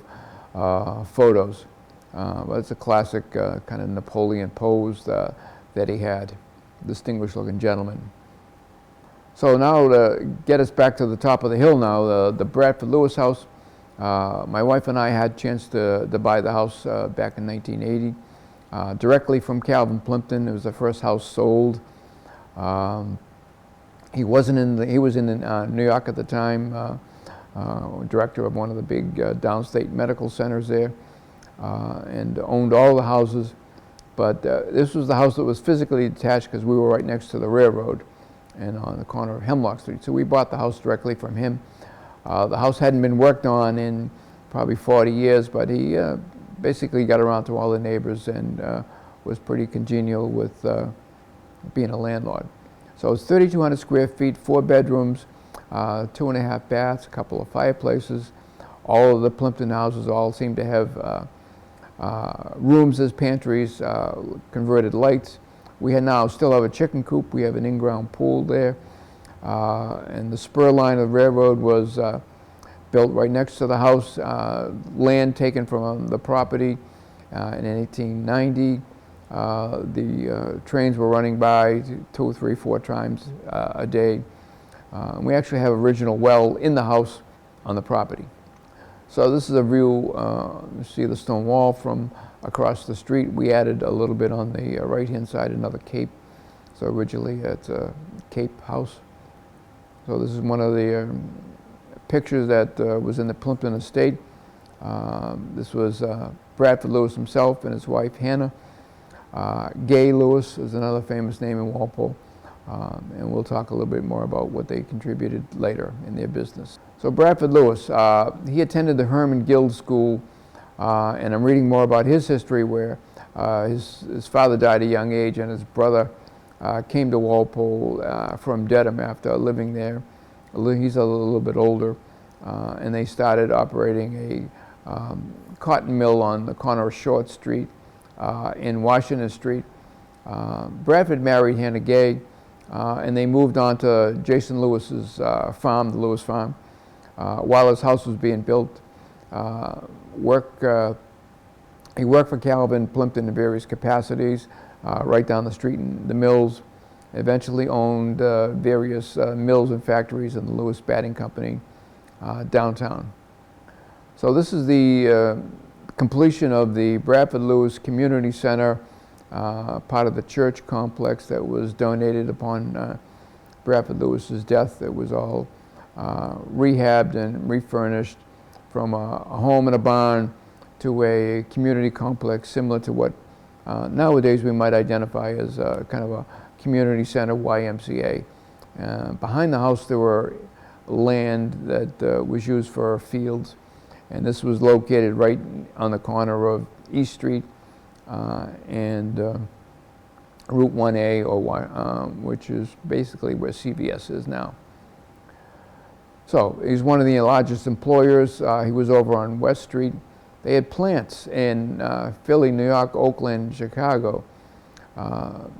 photos. But it's a classic kind of Napoleon pose that he had, distinguished looking gentleman. So now to get us back to the top of the hill now, the Bradford Lewis house. My wife and I had a chance to buy the house back in 1980, directly from Calvin Plimpton. It was the first house sold. He was in New York at the time, director of one of the big downstate medical centers there, and owned all the houses. But this was the house that was physically detached because we were right next to the railroad and on the corner of Hemlock Street. So we bought the house directly from him. The house hadn't been worked on in probably 40 years, but he basically got around to all the neighbors and was pretty congenial with being a landlord. So it's 3,200 square feet, 4 bedrooms, 2.5 baths, a couple of fireplaces. All of the Plimpton houses all seem to have rooms as pantries, converted lights. We now still have a chicken coop. We have an in-ground pool there. And the spur line of the railroad was built right next to the house, land taken from the property in 1890. The trains were running by 2, 3, 4 times a day. We actually have original well in the house on the property. So this is a view, you see the stone wall from across the street. We added a little bit on the right-hand side, another cape. So originally it's a cape house. So this is one of the pictures that was in the Plimpton estate. This was Bradford Lewis himself and his wife Hannah. Gay Lewis is another famous name in Walpole, and we'll talk a little bit more about what they contributed later in their business. So Bradford Lewis, he attended the Herman Guild School, and I'm reading more about his history where his father died at a young age and his brother came to Walpole from Dedham after living there. He's a little bit older, and they started operating a cotton mill on the corner of Short Street in Washington Street. Bradford married Hannah Gay, and they moved on to Jason Lewis's farm, the Lewis farm, while his house was being built. He worked for Calvin Plimpton in various capacities, right down the street in the mills. Eventually owned various mills and factories in the Lewis Batting Company downtown. So this is the completion of the Bradford Lewis Community Center, part of the church complex that was donated upon Bradford Lewis's death. It was all rehabbed and refurnished from a home and a barn to a community complex similar to what nowadays we might identify as kind of a community center, YMCA. Behind the house there were land that was used for fields, and this was located right on the corner of East Street and Route 1A, or which is basically where CVS is now. So he's one of the largest employers. He was over on West Street. They had plants in Philly, New York, Oakland, Chicago.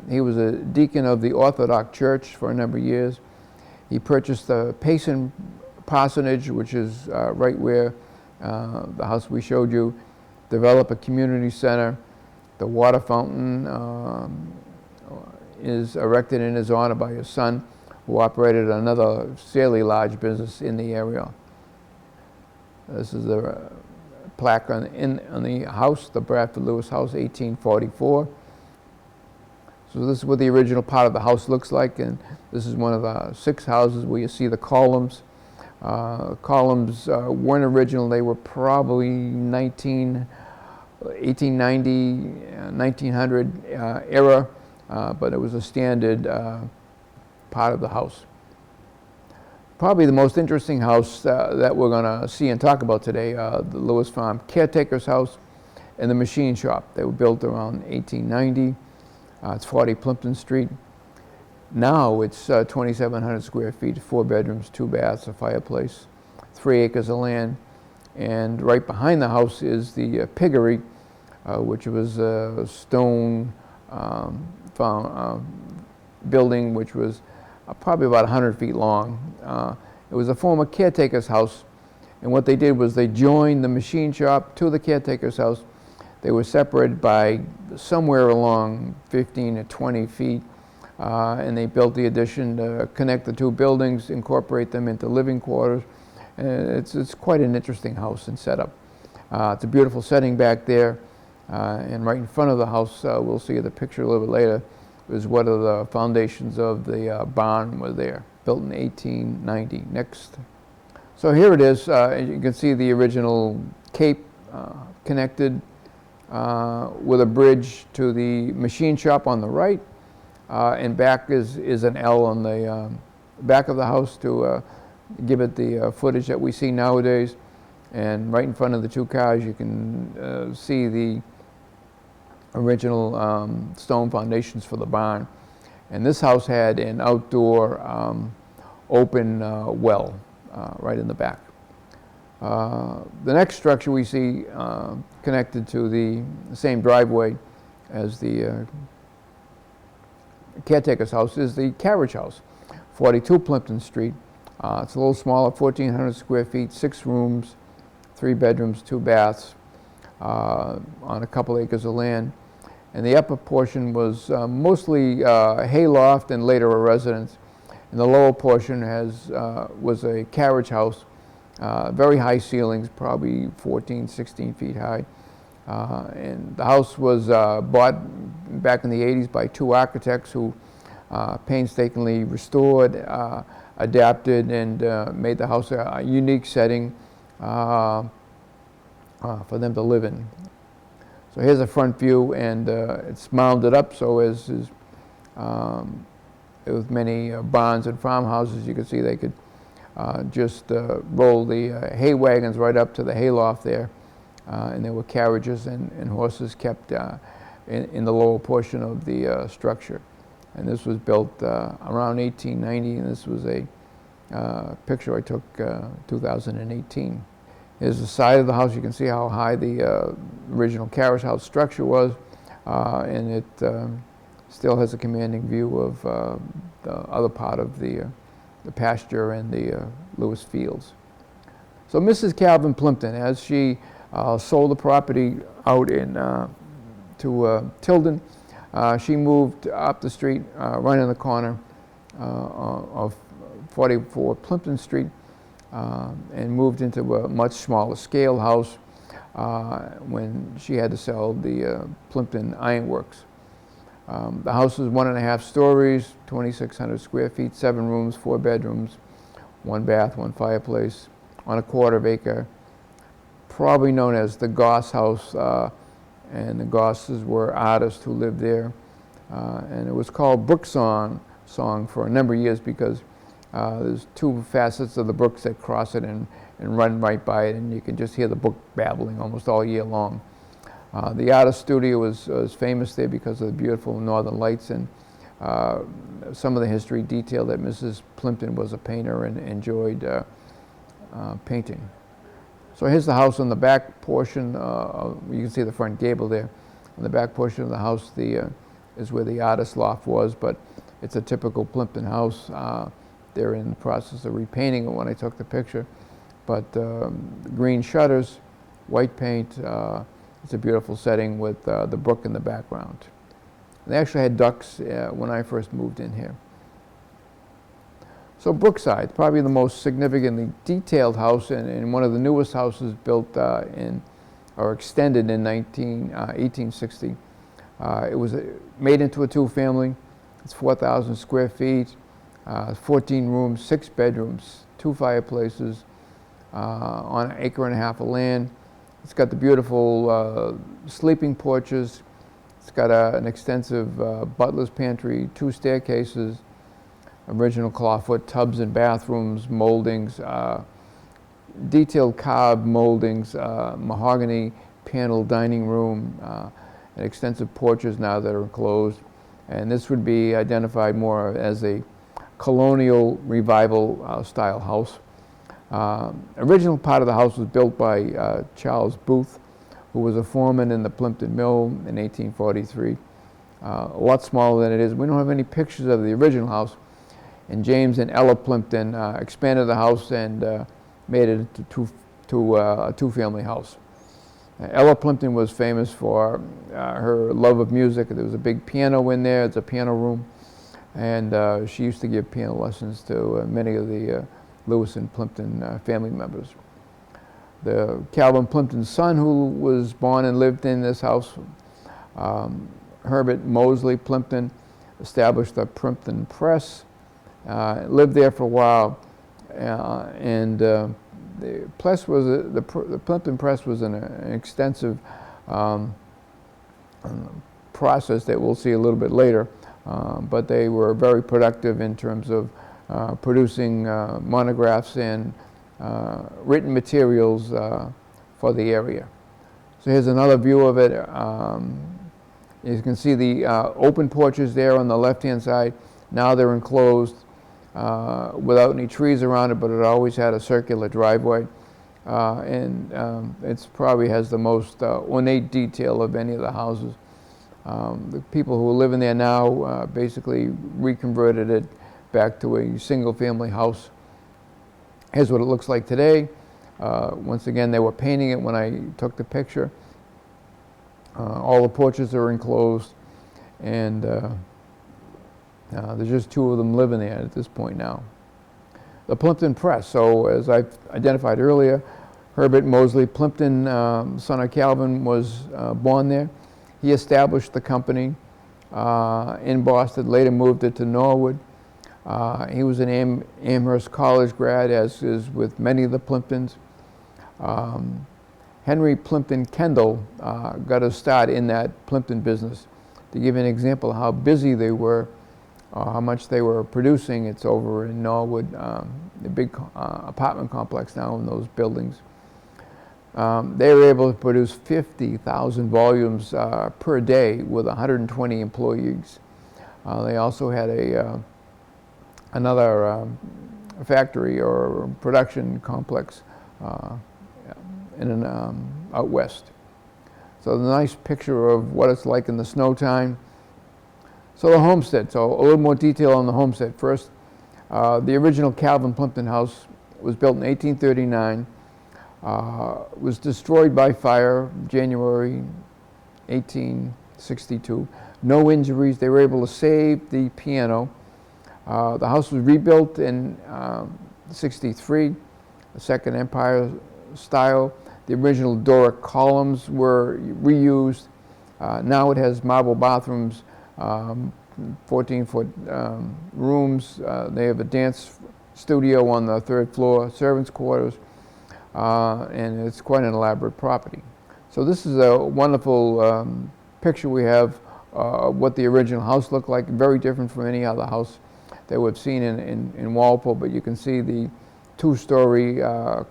He was a deacon of the Orthodox Church for a number of years. He purchased the Payson Parsonage, which is right where the house we showed you, developed a community center. The water fountain is erected in his honor by his son, who operated another fairly large business in the area. This is the plaque on the house, the Bradford Lewis House, 1844. So this is what the original part of the house looks like, and this is one of the 6 houses where you see the columns. Columns weren't original. They were probably 1890, 1900 era, but it was a standard part of the house. Probably the most interesting house that we're going to see and talk about today, the Lewis Farm Caretaker's House and the Machine Shop. They were built around 1890. It's 40 Plimpton Street. Now it's 2,700 square feet, 4 bedrooms, 2 baths, a fireplace, 3 acres of land. And right behind the house is the piggery, which was a stone building which was probably about 100 feet long. It was a former caretaker's house, and what they did was they joined the machine shop to the caretaker's house. They were separated by somewhere along 15 to 20 feet, and they built the addition to connect the 2 buildings, incorporate them into living quarters. It's quite an interesting house and setup. It's a beautiful setting back there, and right in front of the house, we'll see the picture a little bit later, is one of the foundations of the barn were there, built in 1890. Next. So here it is. You can see the original cape connected with a bridge to the machine shop on the right, and back is an L on the back of the house to give it the footage that we see nowadays. And right in front of the 2 cars you can see the original stone foundations for the barn. And this house had an outdoor open well right in the back. The next structure we see connected to the same driveway as the caretaker's house is the Carriage House, 42 Plimpton Street. It's a little smaller, 1,400 square feet, 6 rooms, 3 bedrooms, 2 baths, on a couple acres of land. And the upper portion was mostly hayloft and later a residence. And the lower portion was a carriage house, very high ceilings, probably 14, 16 feet high. And the house was bought back in the 80s by 2 architects who painstakingly restored, adapted, and made the house a unique setting for them to live in. So here's a front view, and it's mounded up so as is with many barns and farmhouses. You can see they could just roll the hay wagons right up to the hayloft there, and there were carriages and horses kept in the lower portion of the structure. And this was built around 1890, and this was a picture I took 2018. Here's the side of the house. You can see how high the original carriage house structure was, and it still has a commanding view of the other part of the pasture and the Lewis fields. So Mrs. Calvin Plimpton, as she sold the property out to Tilden, she moved up the street, right in the corner of 44 Plimpton Street, and moved into a much smaller scale house when she had to sell the Plimpton Ironworks. The house was 1.5 stories, 2,600 square feet, 7 rooms, 4 bedrooms, 1 bath, 1 fireplace, on a 1/4 acre, probably known as the Goss House, and the Gosses were artists who lived there. And it was called Brookside song for a number of years because there's 2 facets of the brooks that cross it and run right by it, and you can just hear the brook babbling almost all year long. The artist studio was famous there because of the beautiful northern lights and some of the history detail that Mrs. Plimpton was a painter and enjoyed painting. So here's the house on the back portion. You can see the front gable there. On the back portion of the house is where the artist loft was, but it's a typical Plimpton house. They're in the process of repainting it when I took the picture. But green shutters, white paint. It's a beautiful setting with the brook in the background. They actually had ducks when I first moved in here. So Brookside, probably the most significantly detailed house and one of the newest houses built or extended in 1860. It was made into a 2-family. It's 4,000 square feet, 14 rooms, 6 bedrooms, 2 fireplaces, on 1.5 acres of land. It's got the beautiful sleeping porches. It's got an extensive butler's pantry, 2 staircases, original clawfoot tubs and bathrooms, moldings, detailed carved moldings, mahogany paneled dining room, and extensive porches now that are enclosed. And this would be identified more as a colonial revival style house. Original part of the house was built by Charles Booth, who was a foreman in the Plimpton Mill in 1843. A lot smaller than it is. We don't have any pictures of the original house. And James and Ella Plimpton expanded the house and made it to a 2-family house. Ella Plimpton was famous for her love of music. There was a big piano in there. It's a piano room. And she used to give piano lessons to many of the Lewis and Plimpton family members. The Calvin Plimpton's son, who was born and lived in this house, Herbert Mosley Plimpton, established the Plimpton Press, lived there for a while, and the Plimpton Press was an extensive process that we'll see a little bit later, but they were very productive in terms of producing monographs and written materials for the area. So here's another view of it. You can see the open porches there on the left-hand side. Now they're enclosed without any trees around it, but it always had a circular driveway. And it probably has the most ornate detail of any of the houses. The people who live in there now basically reconverted it back to a single-family house. Here's what it looks like today. Once again, they were painting it when I took the picture. All the porches are enclosed, and there's just two of them living there at this point now. The Plimpton Press. So as I identified earlier, Herbert Moseley Plimpton, son of Calvin, was born there. He established the company in Boston, later moved it to Norwood. He was an Amherst College grad, as is with many of the Plimptons. Henry Plimpton Kendall got a start in that Plimpton business. To give you an example of how busy they were, how much they were producing, it's over in Norwood, the big apartment complex now in those buildings. They were able to produce 50,000 volumes per day with 120 employees. They also had another factory or production complex out west. So the nice picture of what it's like in the snow time. So the Homestead, so a little more detail on the Homestead. First, the original Calvin Plimpton house was built in 1839. Was destroyed by fire January 1862. No injuries. They were able to save the piano. The house was rebuilt in 63, the Second Empire style. The original Doric columns were reused. Now it has marble bathrooms, 14-foot rooms. They have a dance studio on the third floor, servants' quarters, and it's quite an elaborate property. So this is a wonderful picture we have of what the original house looked like, very different from any other house that we've seen in Walpole, but you can see the two-story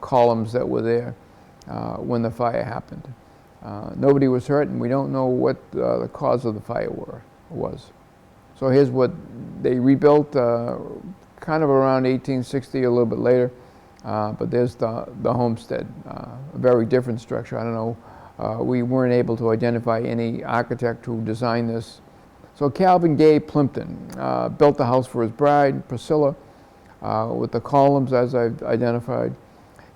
columns that were there when the fire happened. Nobody was hurt, and we don't know what the cause of the fire was. So here's what they rebuilt kind of around 1860, a little bit later, but there's the Homestead, a very different structure. I don't know, we weren't able to identify any architect who designed this. So Calvin Gay Plimpton built the house for his bride, Priscilla, with the columns as I've identified.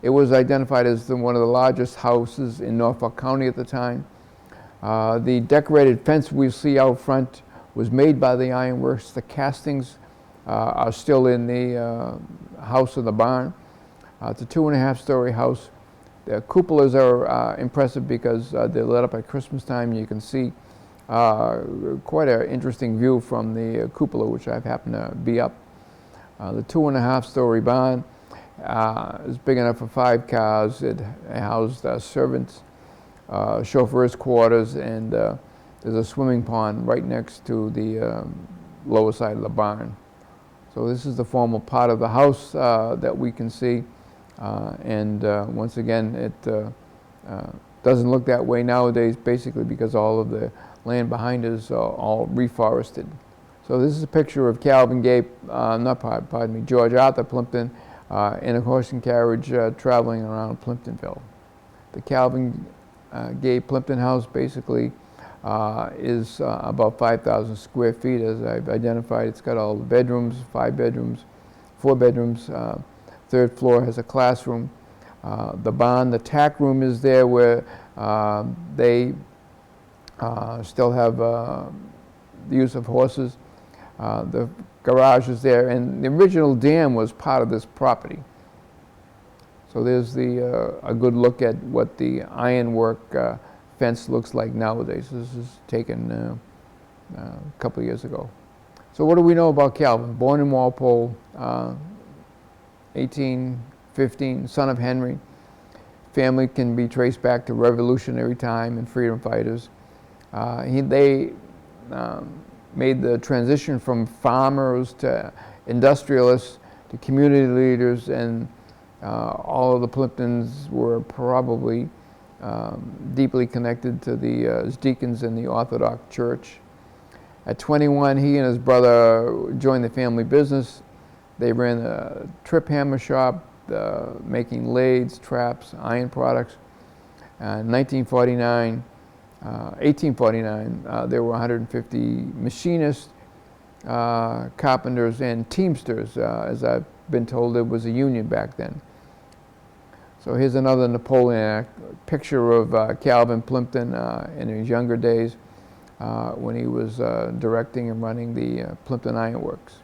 It was identified as one of the largest houses in Norfolk County at the time. The decorated fence we see out front was made by the ironworks. The castings are still in the house in the barn. It's a 2.5-story house. The cupolas are impressive because they're lit up at Christmas time. You can see quite an interesting view from the cupola, which I've happened to be up. The 2.5-story barn is big enough for 5 cars. It housed servants, chauffeurs' quarters, and there's a swimming pond right next to the lower side of the barn. So this is the formal part of the house that we can see. Once again, it doesn't look that way nowadays, basically because all of the land behind is all reforested. So this is a picture of Calvin Gay, George Arthur Plimpton in a horse and carriage traveling around Plimptonville. The Calvin Gay Plimpton house basically is about 5,000 square feet, as I've identified. It's got all the bedrooms, 5 bedrooms, 4 bedrooms. Third floor has a classroom. The barn, the tack room is there where they still have the use of horses. The garage is there, and the original dam was part of this property. So there's a good look at what the ironwork fence looks like nowadays. This is taken a couple of years ago. So what do we know about Calvin? Born in Walpole, 1815, son of Henry. Family can be traced back to Revolutionary time and freedom fighters. They made the transition from farmers to industrialists to community leaders, and all of the Plimptons were probably deeply connected to the deacons in the Orthodox Church. At 21, he and his brother joined the family business. They ran a trip hammer shop, making lathes, traps, iron products. In 1849, there were 150 machinists, carpenters, and teamsters. As I've been told, there was a union back then. So here's another Napoleonic picture of Calvin Plimpton in his younger days when he was directing and running the Plimpton Iron Works.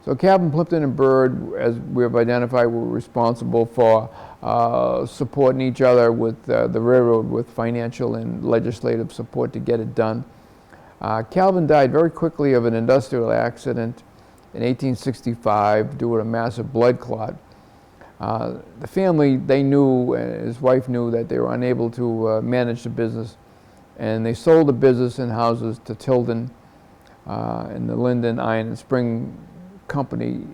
So Calvin Plimpton and Bird, as we have identified, were responsible for supporting each other with the railroad with financial and legislative support to get it done. Calvin died very quickly of an industrial accident in 1865 due to a massive blood clot. The family, they knew, his wife knew, that they were unable to manage the business, and they sold the business and houses to Tilden, and the Linden Iron and Spring Company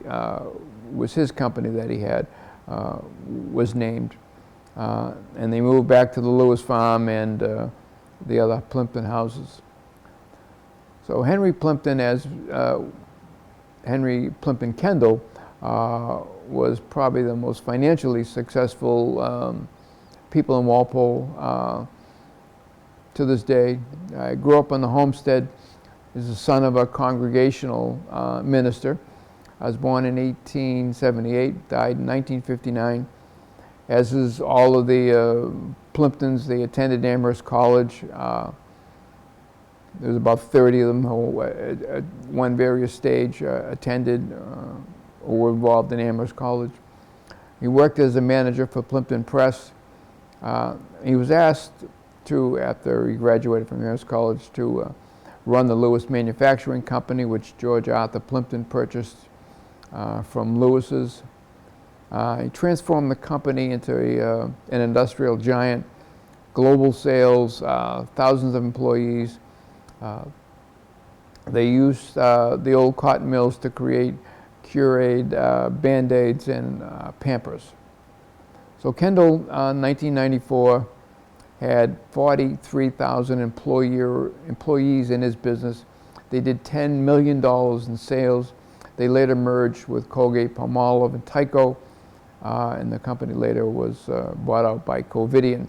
was his company that he had, was named. And they moved back to the Lewis farm and the other Plimpton houses. So Henry Plimpton, as Henry Plimpton Kendall, was probably the most financially successful people in Walpole to this day. I grew up on the Homestead. He's the son of a Congregational minister. I was born in 1878, died in 1959. As is all of the Plimptons, they attended Amherst College. There was about 30 of them who at one various stage attended or were involved in Amherst College. He worked as a manager for Plimpton Press. He was asked to, after he graduated from Amherst College, to run the Lewis Manufacturing Company, which George Arthur Plimpton purchased from Lewis's. He transformed the company into an industrial giant, global sales, thousands of employees. They used the old cotton mills to create Curade, Band-Aids, and Pampers. So Kendall, in 1994, had 43,000 employees in his business. They did $10 million in sales. They later merged with Colgate-Palmolive and Tyco, and the company later was bought out by Covidien.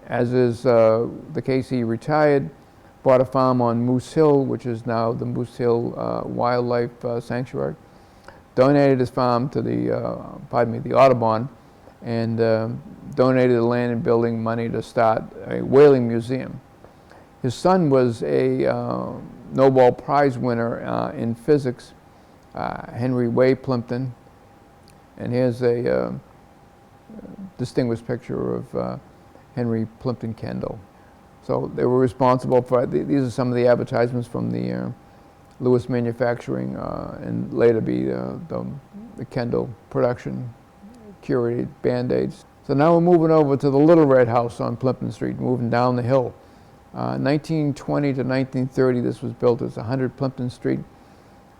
As is the case, he retired, bought a farm on Moose Hill, which is now the Moose Hill Wildlife Sanctuary, donated his farm to the Audubon, and donated the land and building money to start a whaling museum. His son was a Nobel Prize winner in physics, Henry Way Plimpton, and here's a distinguished picture of Henry Plimpton Kendall. So they were responsible for, these are some of the advertisements from the Lewis Manufacturing and later be the Kendall production, curated Band-Aids. So now we're moving over to the Little Red House on Plimpton Street, moving down the hill. 1920 to 1930, this was built as 100 Plimpton Street.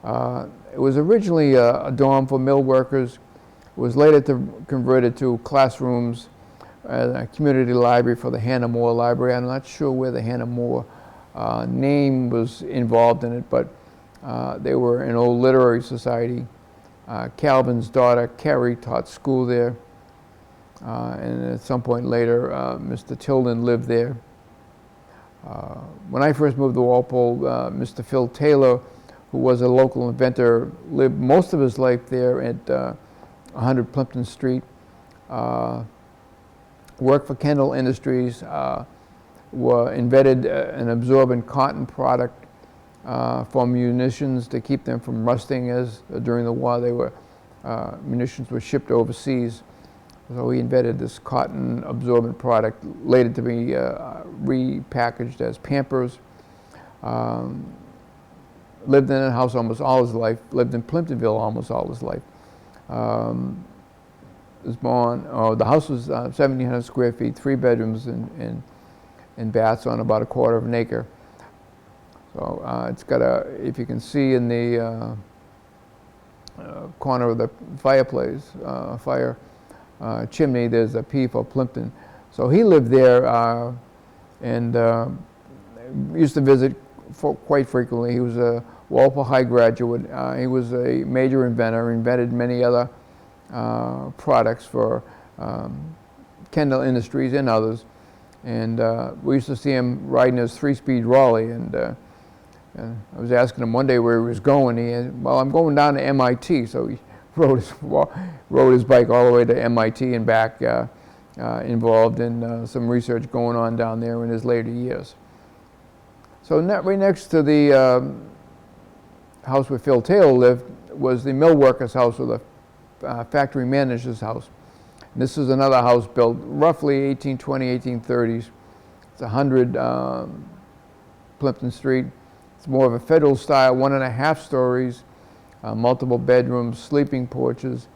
It was originally a dorm for mill workers. It was later converted to classrooms, a community library for the Hannah More Library. I'm not sure where the Hannah More name was involved in it, but they were an old literary society. Calvin's daughter, Carrie, taught school there. And at some point later, Mr. Tilden lived there. When I first moved to Walpole, Mr. Phil Taylor, who was a local inventor, lived most of his life there at 100 Plimpton Street. Worked for Kendall Industries, invented an absorbent cotton product for munitions to keep them from rusting, as during the war munitions were shipped overseas. So he invented this cotton absorbent product, later to be repackaged as Pampers. Lived in a house almost all his life, lived in Plimptonville almost all his life. Was born, the house was 1,700 square feet, 3 bedrooms and baths on about 1/4 of an acre. So it's got if you can see in the corner of the fireplace, fire chimney, there's a P for Plimpton. So he lived there and used to visit quite frequently. He was a Walpole High graduate. He was a major inventor, invented many other products for Kendall Industries and others. And we used to see him riding his 3-speed Raleigh, and I was asking him one day where he was going. He said, well, I'm going down to MIT. So he rode his bike all the way to MIT and back, involved in some research going on down there in his later years. So right next to the house where Phil Taylor lived was the mill worker's house, or the factory manager's house. And this is another house built roughly 1820, 1830s. It's 100 Plimpton Street. It's more of a federal style, 1.5 stories, multiple bedrooms, sleeping porches.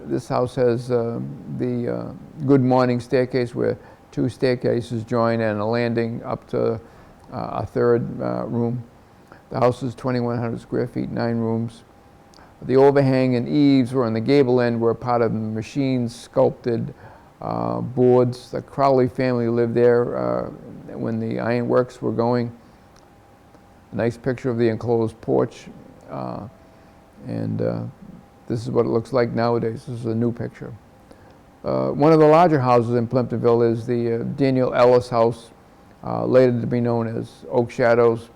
This house has the good morning staircase where 2 staircases join and a landing up to a 3rd room. The house is 2,100 square feet, 9 rooms. The overhang and eaves were on the gable end, were part of machine sculpted boards. The Crowley family lived there when the ironworks were going. A nice picture of the enclosed porch, and this is what it looks like nowadays. This is a new picture. One of the larger houses in Plimptonville is the Daniel Ellis House, later to be known as Oak Shadows,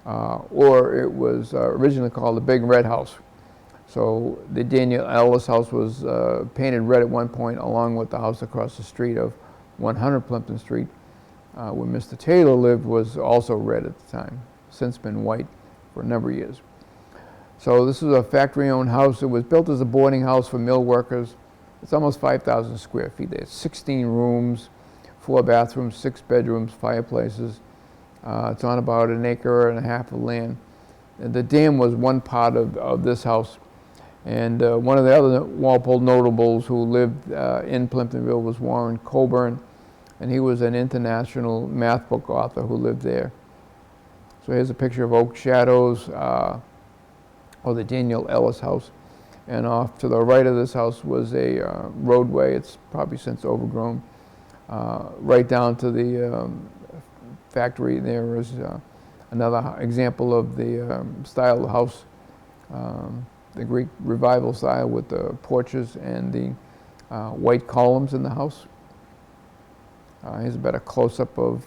or it was originally called the Big Red House. So the Daniel Ellis House was painted red at one point, along with the house across the street of 100 Plimpton Street, where Mr. Taylor lived, was also red at the time. Since been white for a number of years. So this is a factory-owned house. It was built as a boarding house for mill workers. It's almost 5,000 square feet. There's 16 rooms, 4 bathrooms, 6 bedrooms, fireplaces. It's on about 1.5 acres of land. And the dam was one part of this house. And one of the other Walpole notables who lived in Plimptonville was Warren Coburn, and he was an international math book author who lived there. So here's a picture of Oak Shadows, or the Daniel Ellis House. And off to the right of this house was a roadway. It's probably since overgrown. Right down to the factory there is another example of the style of the house, the Greek Revival style with the porches and the white columns in the house. Here's a better close-up of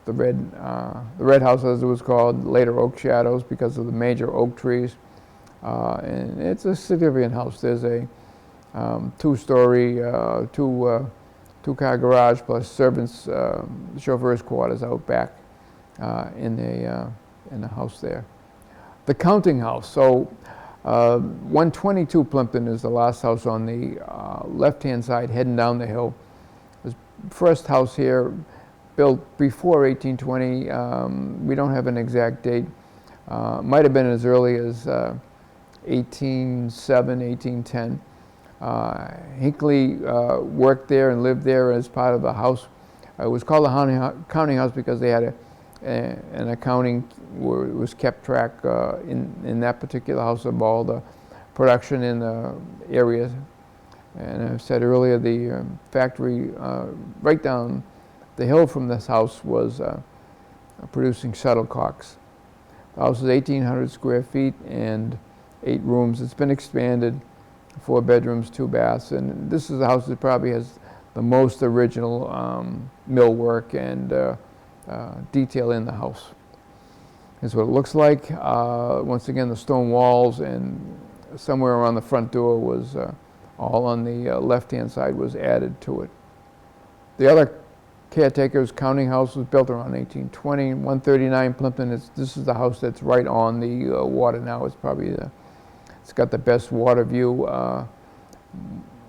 the red house, as it was called, later Oak Shadows, because of the major oak trees. And it's a significant house. There's a 2-story, 2-car garage plus servants, chauffeur's quarters out back in the house there. The counting house. So 122 Plimpton is the last house on the left-hand side heading down the hill. The first house here, built before 1820. We don't have an exact date. Might have been as early as 1807, 1810. Hinckley worked there and lived there as part of the house. It was called the counting house because they had an accounting where it was kept track in that particular house of all the production in the area. And I said earlier, the factory right down the hill from this house was producing shuttlecocks. The house is 1,800 square feet and 8 rooms. It's been expanded, 4 bedrooms, 2 baths, and this is the house that probably has the most original millwork and detail in the house. Here's what it looks like. Once again, the stone walls, and somewhere around the front door was all on the left-hand side was added to it. The other caretaker's counting house was built around 1820. 139 Plimpton. This is the house that's right on the water now. It's probably it's got the best water view.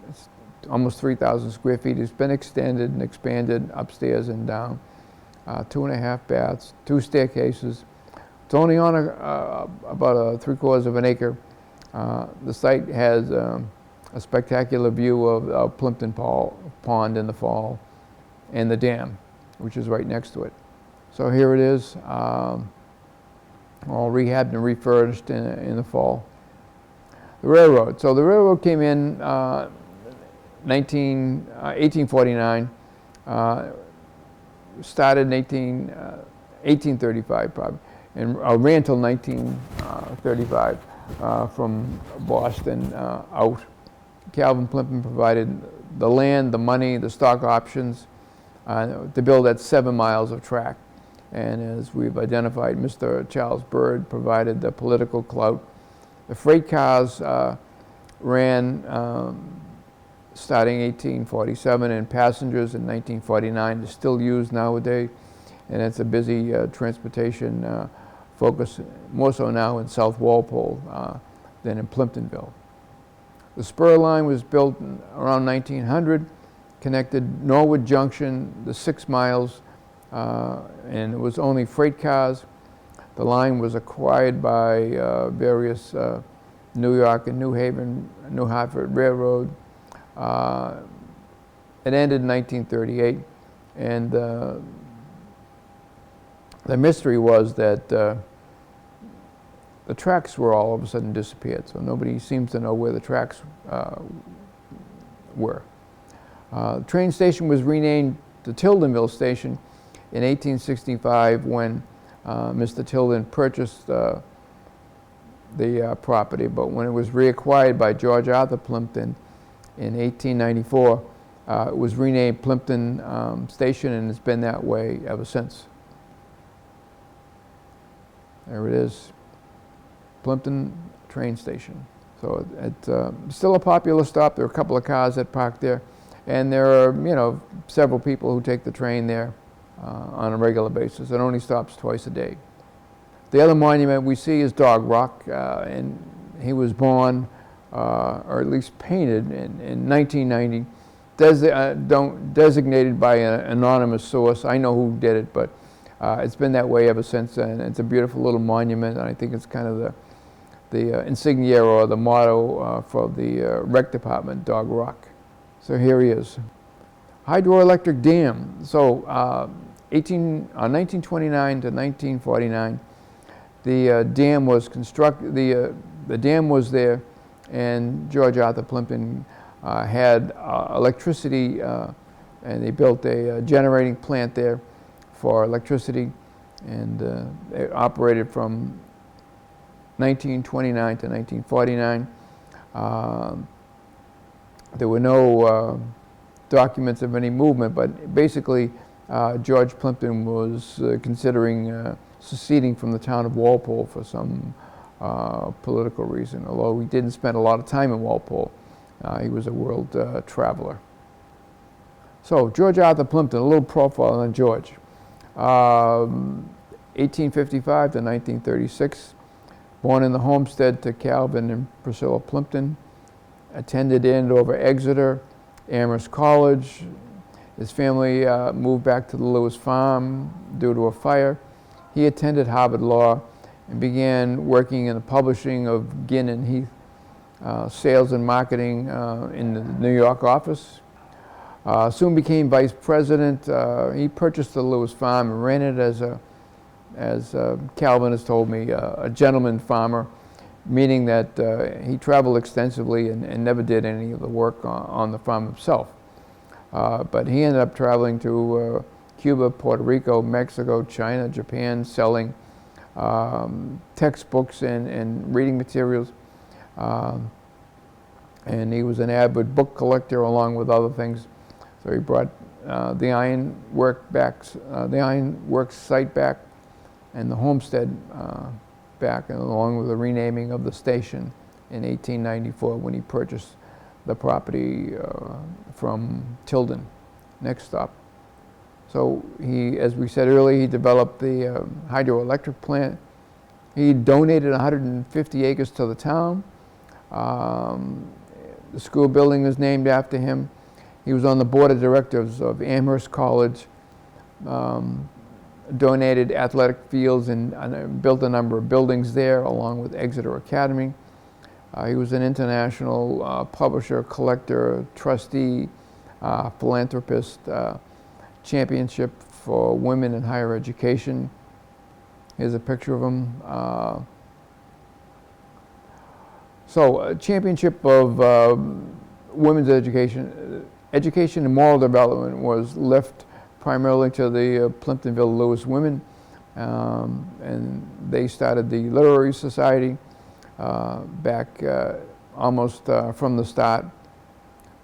It's almost 3,000 square feet. It's been extended and expanded upstairs and down. 2.5 baths, 2 staircases. It's only on about 3/4 acre. The site has a spectacular view of Plimpton Pond in the fall, and the dam, which is right next to it. So here it is, all rehabbed and refurbished in the fall. The railroad. So the railroad came in 1849, started in 1835 probably, and ran till 1935 from Boston out. Calvin Plimpton provided the land, the money, the stock options, to build that 7 miles of track. And as we've identified, Mr. Charles Bird provided the political clout. The freight cars ran starting 1847 and passengers in 1949. It's still used nowadays, and it's a busy transportation focus, more so now in South Walpole than in Plimptonville. The spur line was built around 1900, connected Norwood Junction, the 6 miles, and it was only freight cars. The line was acquired by various New York and New Haven, New Hartford Railroad. It ended in 1938, and the mystery was that the tracks were all of a sudden disappeared, so nobody seems to know where the tracks were. The train station was renamed the Tildenville Station in 1865 when Mr. Tilden purchased the property, but when it was reacquired by George Arthur Plimpton in 1894, it was renamed Plimpton Station, and it's been that way ever since. There it is, Plimpton train station. So it's still a popular stop. There are a couple of cars that park there, and there are, several people who take the train there on a regular basis. It only stops twice a day. The other monument we see is Dog Rock, and he was born, or at least painted, in 1990, designated by an anonymous source. I know who did it, but it's been that way ever since, and it's a beautiful little monument, and I think it's kind of the insignia or the motto for the rec department, Dog Rock. So here he is. Hydroelectric dam. So 1929 to 1949, the dam was constructed. The dam was there, and George Arthur Plimpton had electricity, and they built a generating plant there for electricity, and it operated from 1929 to 1949. There were no documents of any movement, but basically George Plimpton was considering seceding from the town of Walpole for some political reason, although he didn't spend a lot of time in Walpole. He was a world traveler. So George Arthur Plimpton, a little profile on George. 1855 to 1936, born in the Homestead to Calvin and Priscilla Plimpton, attended Andover, Exeter, Amherst College. His family moved back to the Lewis farm due to a fire. He attended Harvard Law and began working in the publishing of Ginn and Heath, sales and marketing in the New York office. Soon became vice president. He purchased the Lewis farm and ran it as Calvin has told me, a gentleman farmer, meaning that he traveled extensively and never did any of the work on the farm himself. But he ended up traveling to Cuba, Puerto Rico, Mexico, China, Japan, selling textbooks and reading materials. And he was an avid book collector along with other things. So he brought the ironworks site back and the homestead back, and along with the renaming of the station in 1894 when he purchased the property from Tilden. Next stop. So he, as we said earlier, he developed the hydroelectric plant. He donated 150 acres to the town. The school building is named after him. He was on the board of directors of Amherst College, donated athletic fields and built a number of buildings there along with Exeter Academy. He was an international publisher, collector, trustee, philanthropist, championship for women in higher education. Here's a picture of him. Championship of women's education. Education and moral development was left primarily to the Plimptonville Lewis women, and they started the Literary Society back almost from the start.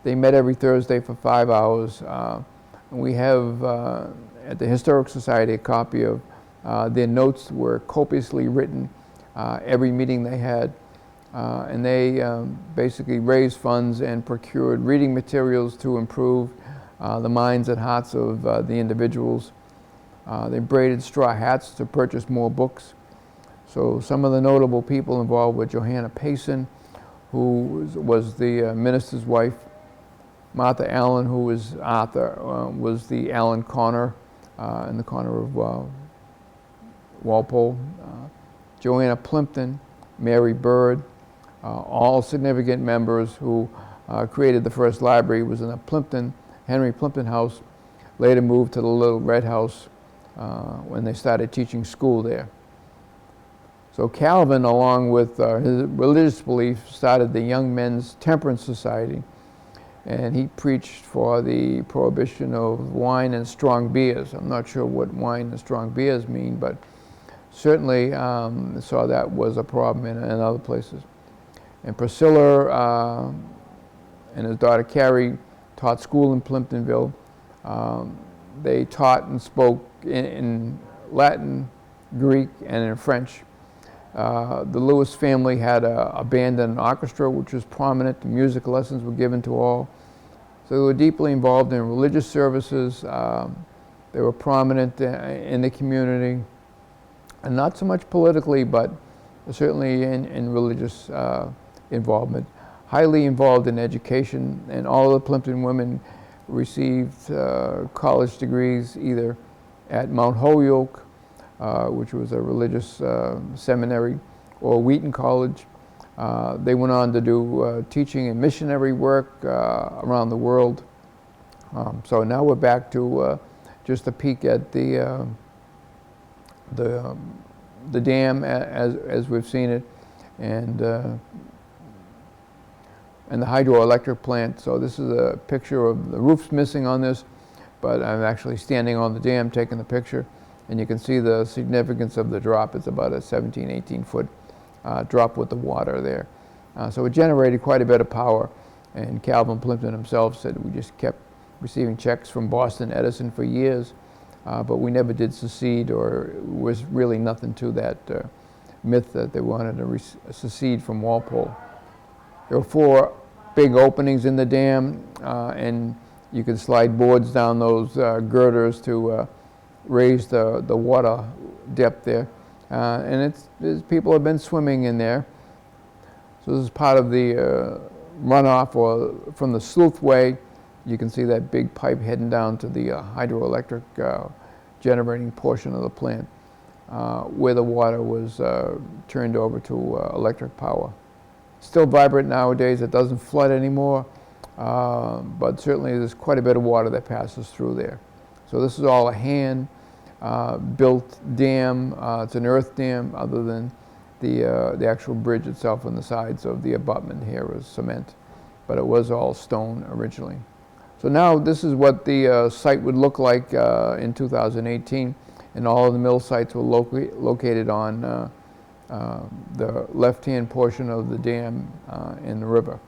They met every Thursday for 5 hours. We have at the Historic Society a copy of their notes were copiously written every meeting they had. and they basically raised funds and procured reading materials to improve the minds and hearts of the individuals. They braided straw hats to purchase more books. So some of the notable people involved were Johanna Payson, who was the minister's wife. Martha Allen, who was Arthur, was the Allen Corner in the corner of Walpole. Joanna Plimpton, Mary Bird, all significant members who created the first library. It was in the Henry Plimpton House, later moved to the Little Red House when they started teaching school there. So Calvin, along with his religious belief, started the Young Men's Temperance Society, and he preached for the prohibition of wine and strong beers. I'm not sure what wine and strong beers mean, but certainly saw that was a problem in other places. And Priscilla and his daughter Carrie taught school in Plimptonville. They taught and spoke in Latin, Greek, and in French. The Lewis family had a band and an orchestra, which was prominent. The music lessons were given to all. So they were deeply involved in religious services. They were prominent in the community, and not so much politically, but certainly in religious involvement. Highly involved in education, and all of the Plimpton women received college degrees either at Mount Holyoke, which was a religious seminary, or Wheaton College. They went on to do teaching and missionary work around the world. So now we're back to just a peek at the dam as we've seen it, and the hydroelectric plant. So this is a picture of the roof's missing on this, but I'm actually standing on the dam taking the picture. And you can see the significance of the drop. It's about a 17, 18 foot drop with the water there. So it generated quite a bit of power. And Calvin Plimpton himself said we just kept receiving checks from Boston Edison for years, but we never did secede, or was really nothing to that myth that they wanted to secede from Walpole. There were 4 big openings in the dam, and you could slide boards down those girders to raise the water depth there, and people have been swimming in there. So this is part of the runoff or from the Sleuthway. You can see that big pipe heading down to the hydroelectric generating portion of the plant, where the water was turned over to electric power. Still vibrant nowadays. It doesn't flood anymore, but certainly there's quite a bit of water that passes through there. So this is all a hand-built dam. It's an earth dam, other than the actual bridge itself and the sides of the abutment here was cement, but it was all stone originally. So now this is what the site would look like in 2018, and all of the mill sites were located on the left-hand portion of the dam in the river.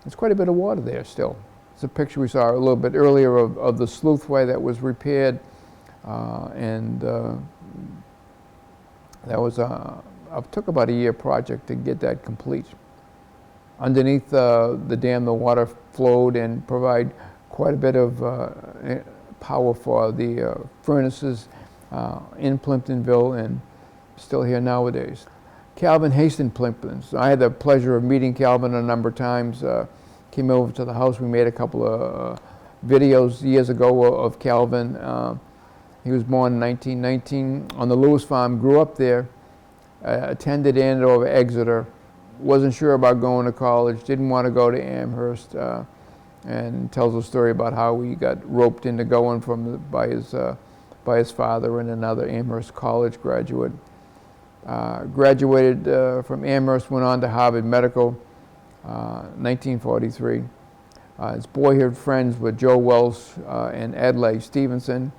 There's quite a bit of water there still. It's a picture we saw a little bit earlier of the Sleuthway that was repaired, and that was took about a year project to get that complete. Underneath the dam, the water flowed and provided quite a bit of power for the furnaces in Plimptonville, and still here nowadays. Calvin Hasting Plimpton. So I had the pleasure of meeting Calvin a number of times. Came over to the house. We made a couple of videos years ago of Calvin. He was born in 1919 on the Lewis farm, grew up there, attended Andover, Exeter, wasn't sure about going to college, didn't want to go to Amherst, and tells a story about how he got roped into going by his father and another Amherst College graduate. Graduated from Amherst, went on to Harvard Medical, 1943. His boyhood friends were Joe Welch and Adlai Stevenson.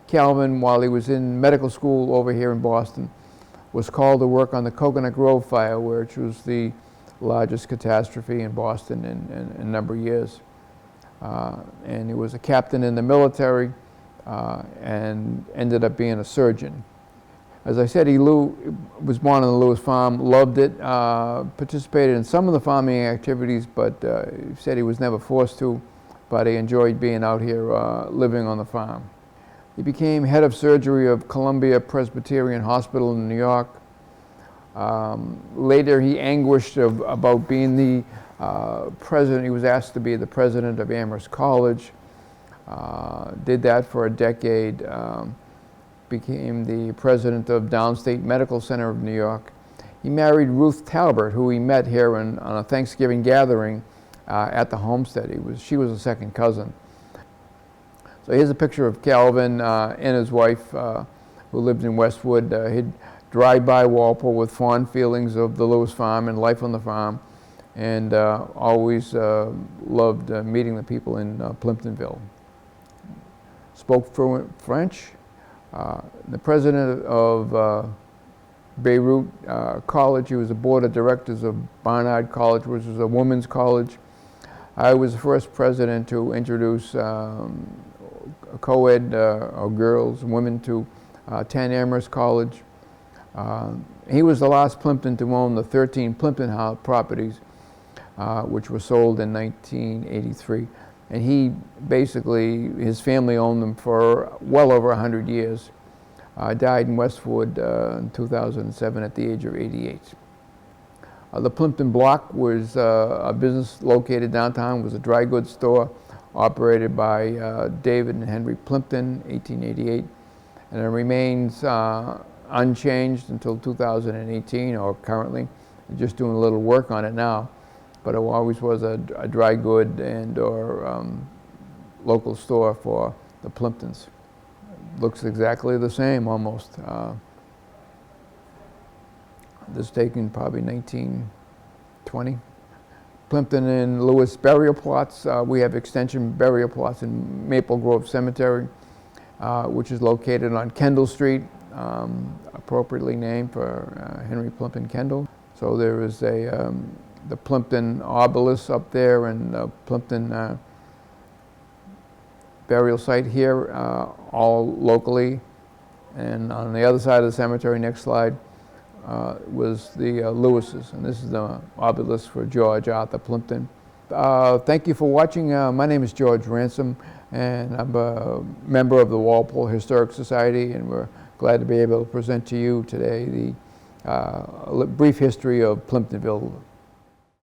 Calvin, while he was in medical school over here in Boston, was called to work on the Coconut Grove fire, which was the largest catastrophe in Boston in a number of years. And he was a captain in the military and ended up being a surgeon. As I said, he was born on the Lewis farm, loved it, participated in some of the farming activities, but he said he was never forced to, but he enjoyed being out here living on the farm. He became head of surgery of Columbia Presbyterian Hospital in New York. Later, he anguished about being the president. He was asked to be the president of Amherst College. Did that for a decade. Became the president of Downstate Medical Center of New York. He married Ruth Talbert, who he met here on a Thanksgiving gathering at the Homestead. She was a second cousin. So here's a picture of Calvin and his wife, who lived in Westwood. He'd drive by Walpole with fond feelings of the Lewis farm and life on the farm, and always loved meeting the people in Plimptonville. Spoke fluent French. The president of Beirut College. He was the board of directors of Barnard College, which was a women's college. I was the first president to introduce co-ed or girls, women to attend Amherst College. He was the last Plimpton to own the 13 Plimpton House properties, which were sold in 1983. And he basically, his family owned them for well over 100 years. Died in Westwood in 2007 at the age of 88. The Plimpton Block was a business located downtown. It was a dry goods store operated by David and Henry Plimpton, 1888. And it remains unchanged until 2018, or currently. They're just doing a little work on it now. But it always was a dry good and or local store for the Plimptons. Looks exactly the same almost. This taken probably 1920. Plimpton and Lewis burial plots. We have extension burial plots in Maple Grove Cemetery, which is located on Kendall Street, appropriately named for Henry Plimpton Kendall. So there is the Plimpton obelisk up there, and the Plimpton burial site here, all locally. And on the other side of the cemetery, next slide, was the Lewis's, and this is the obelisk for George Arthur Plimpton. Thank you for watching. My name is George Ransom, and I'm a member of the Walpole Historic Society, and we're glad to be able to present to you today the brief history of Plimptonville.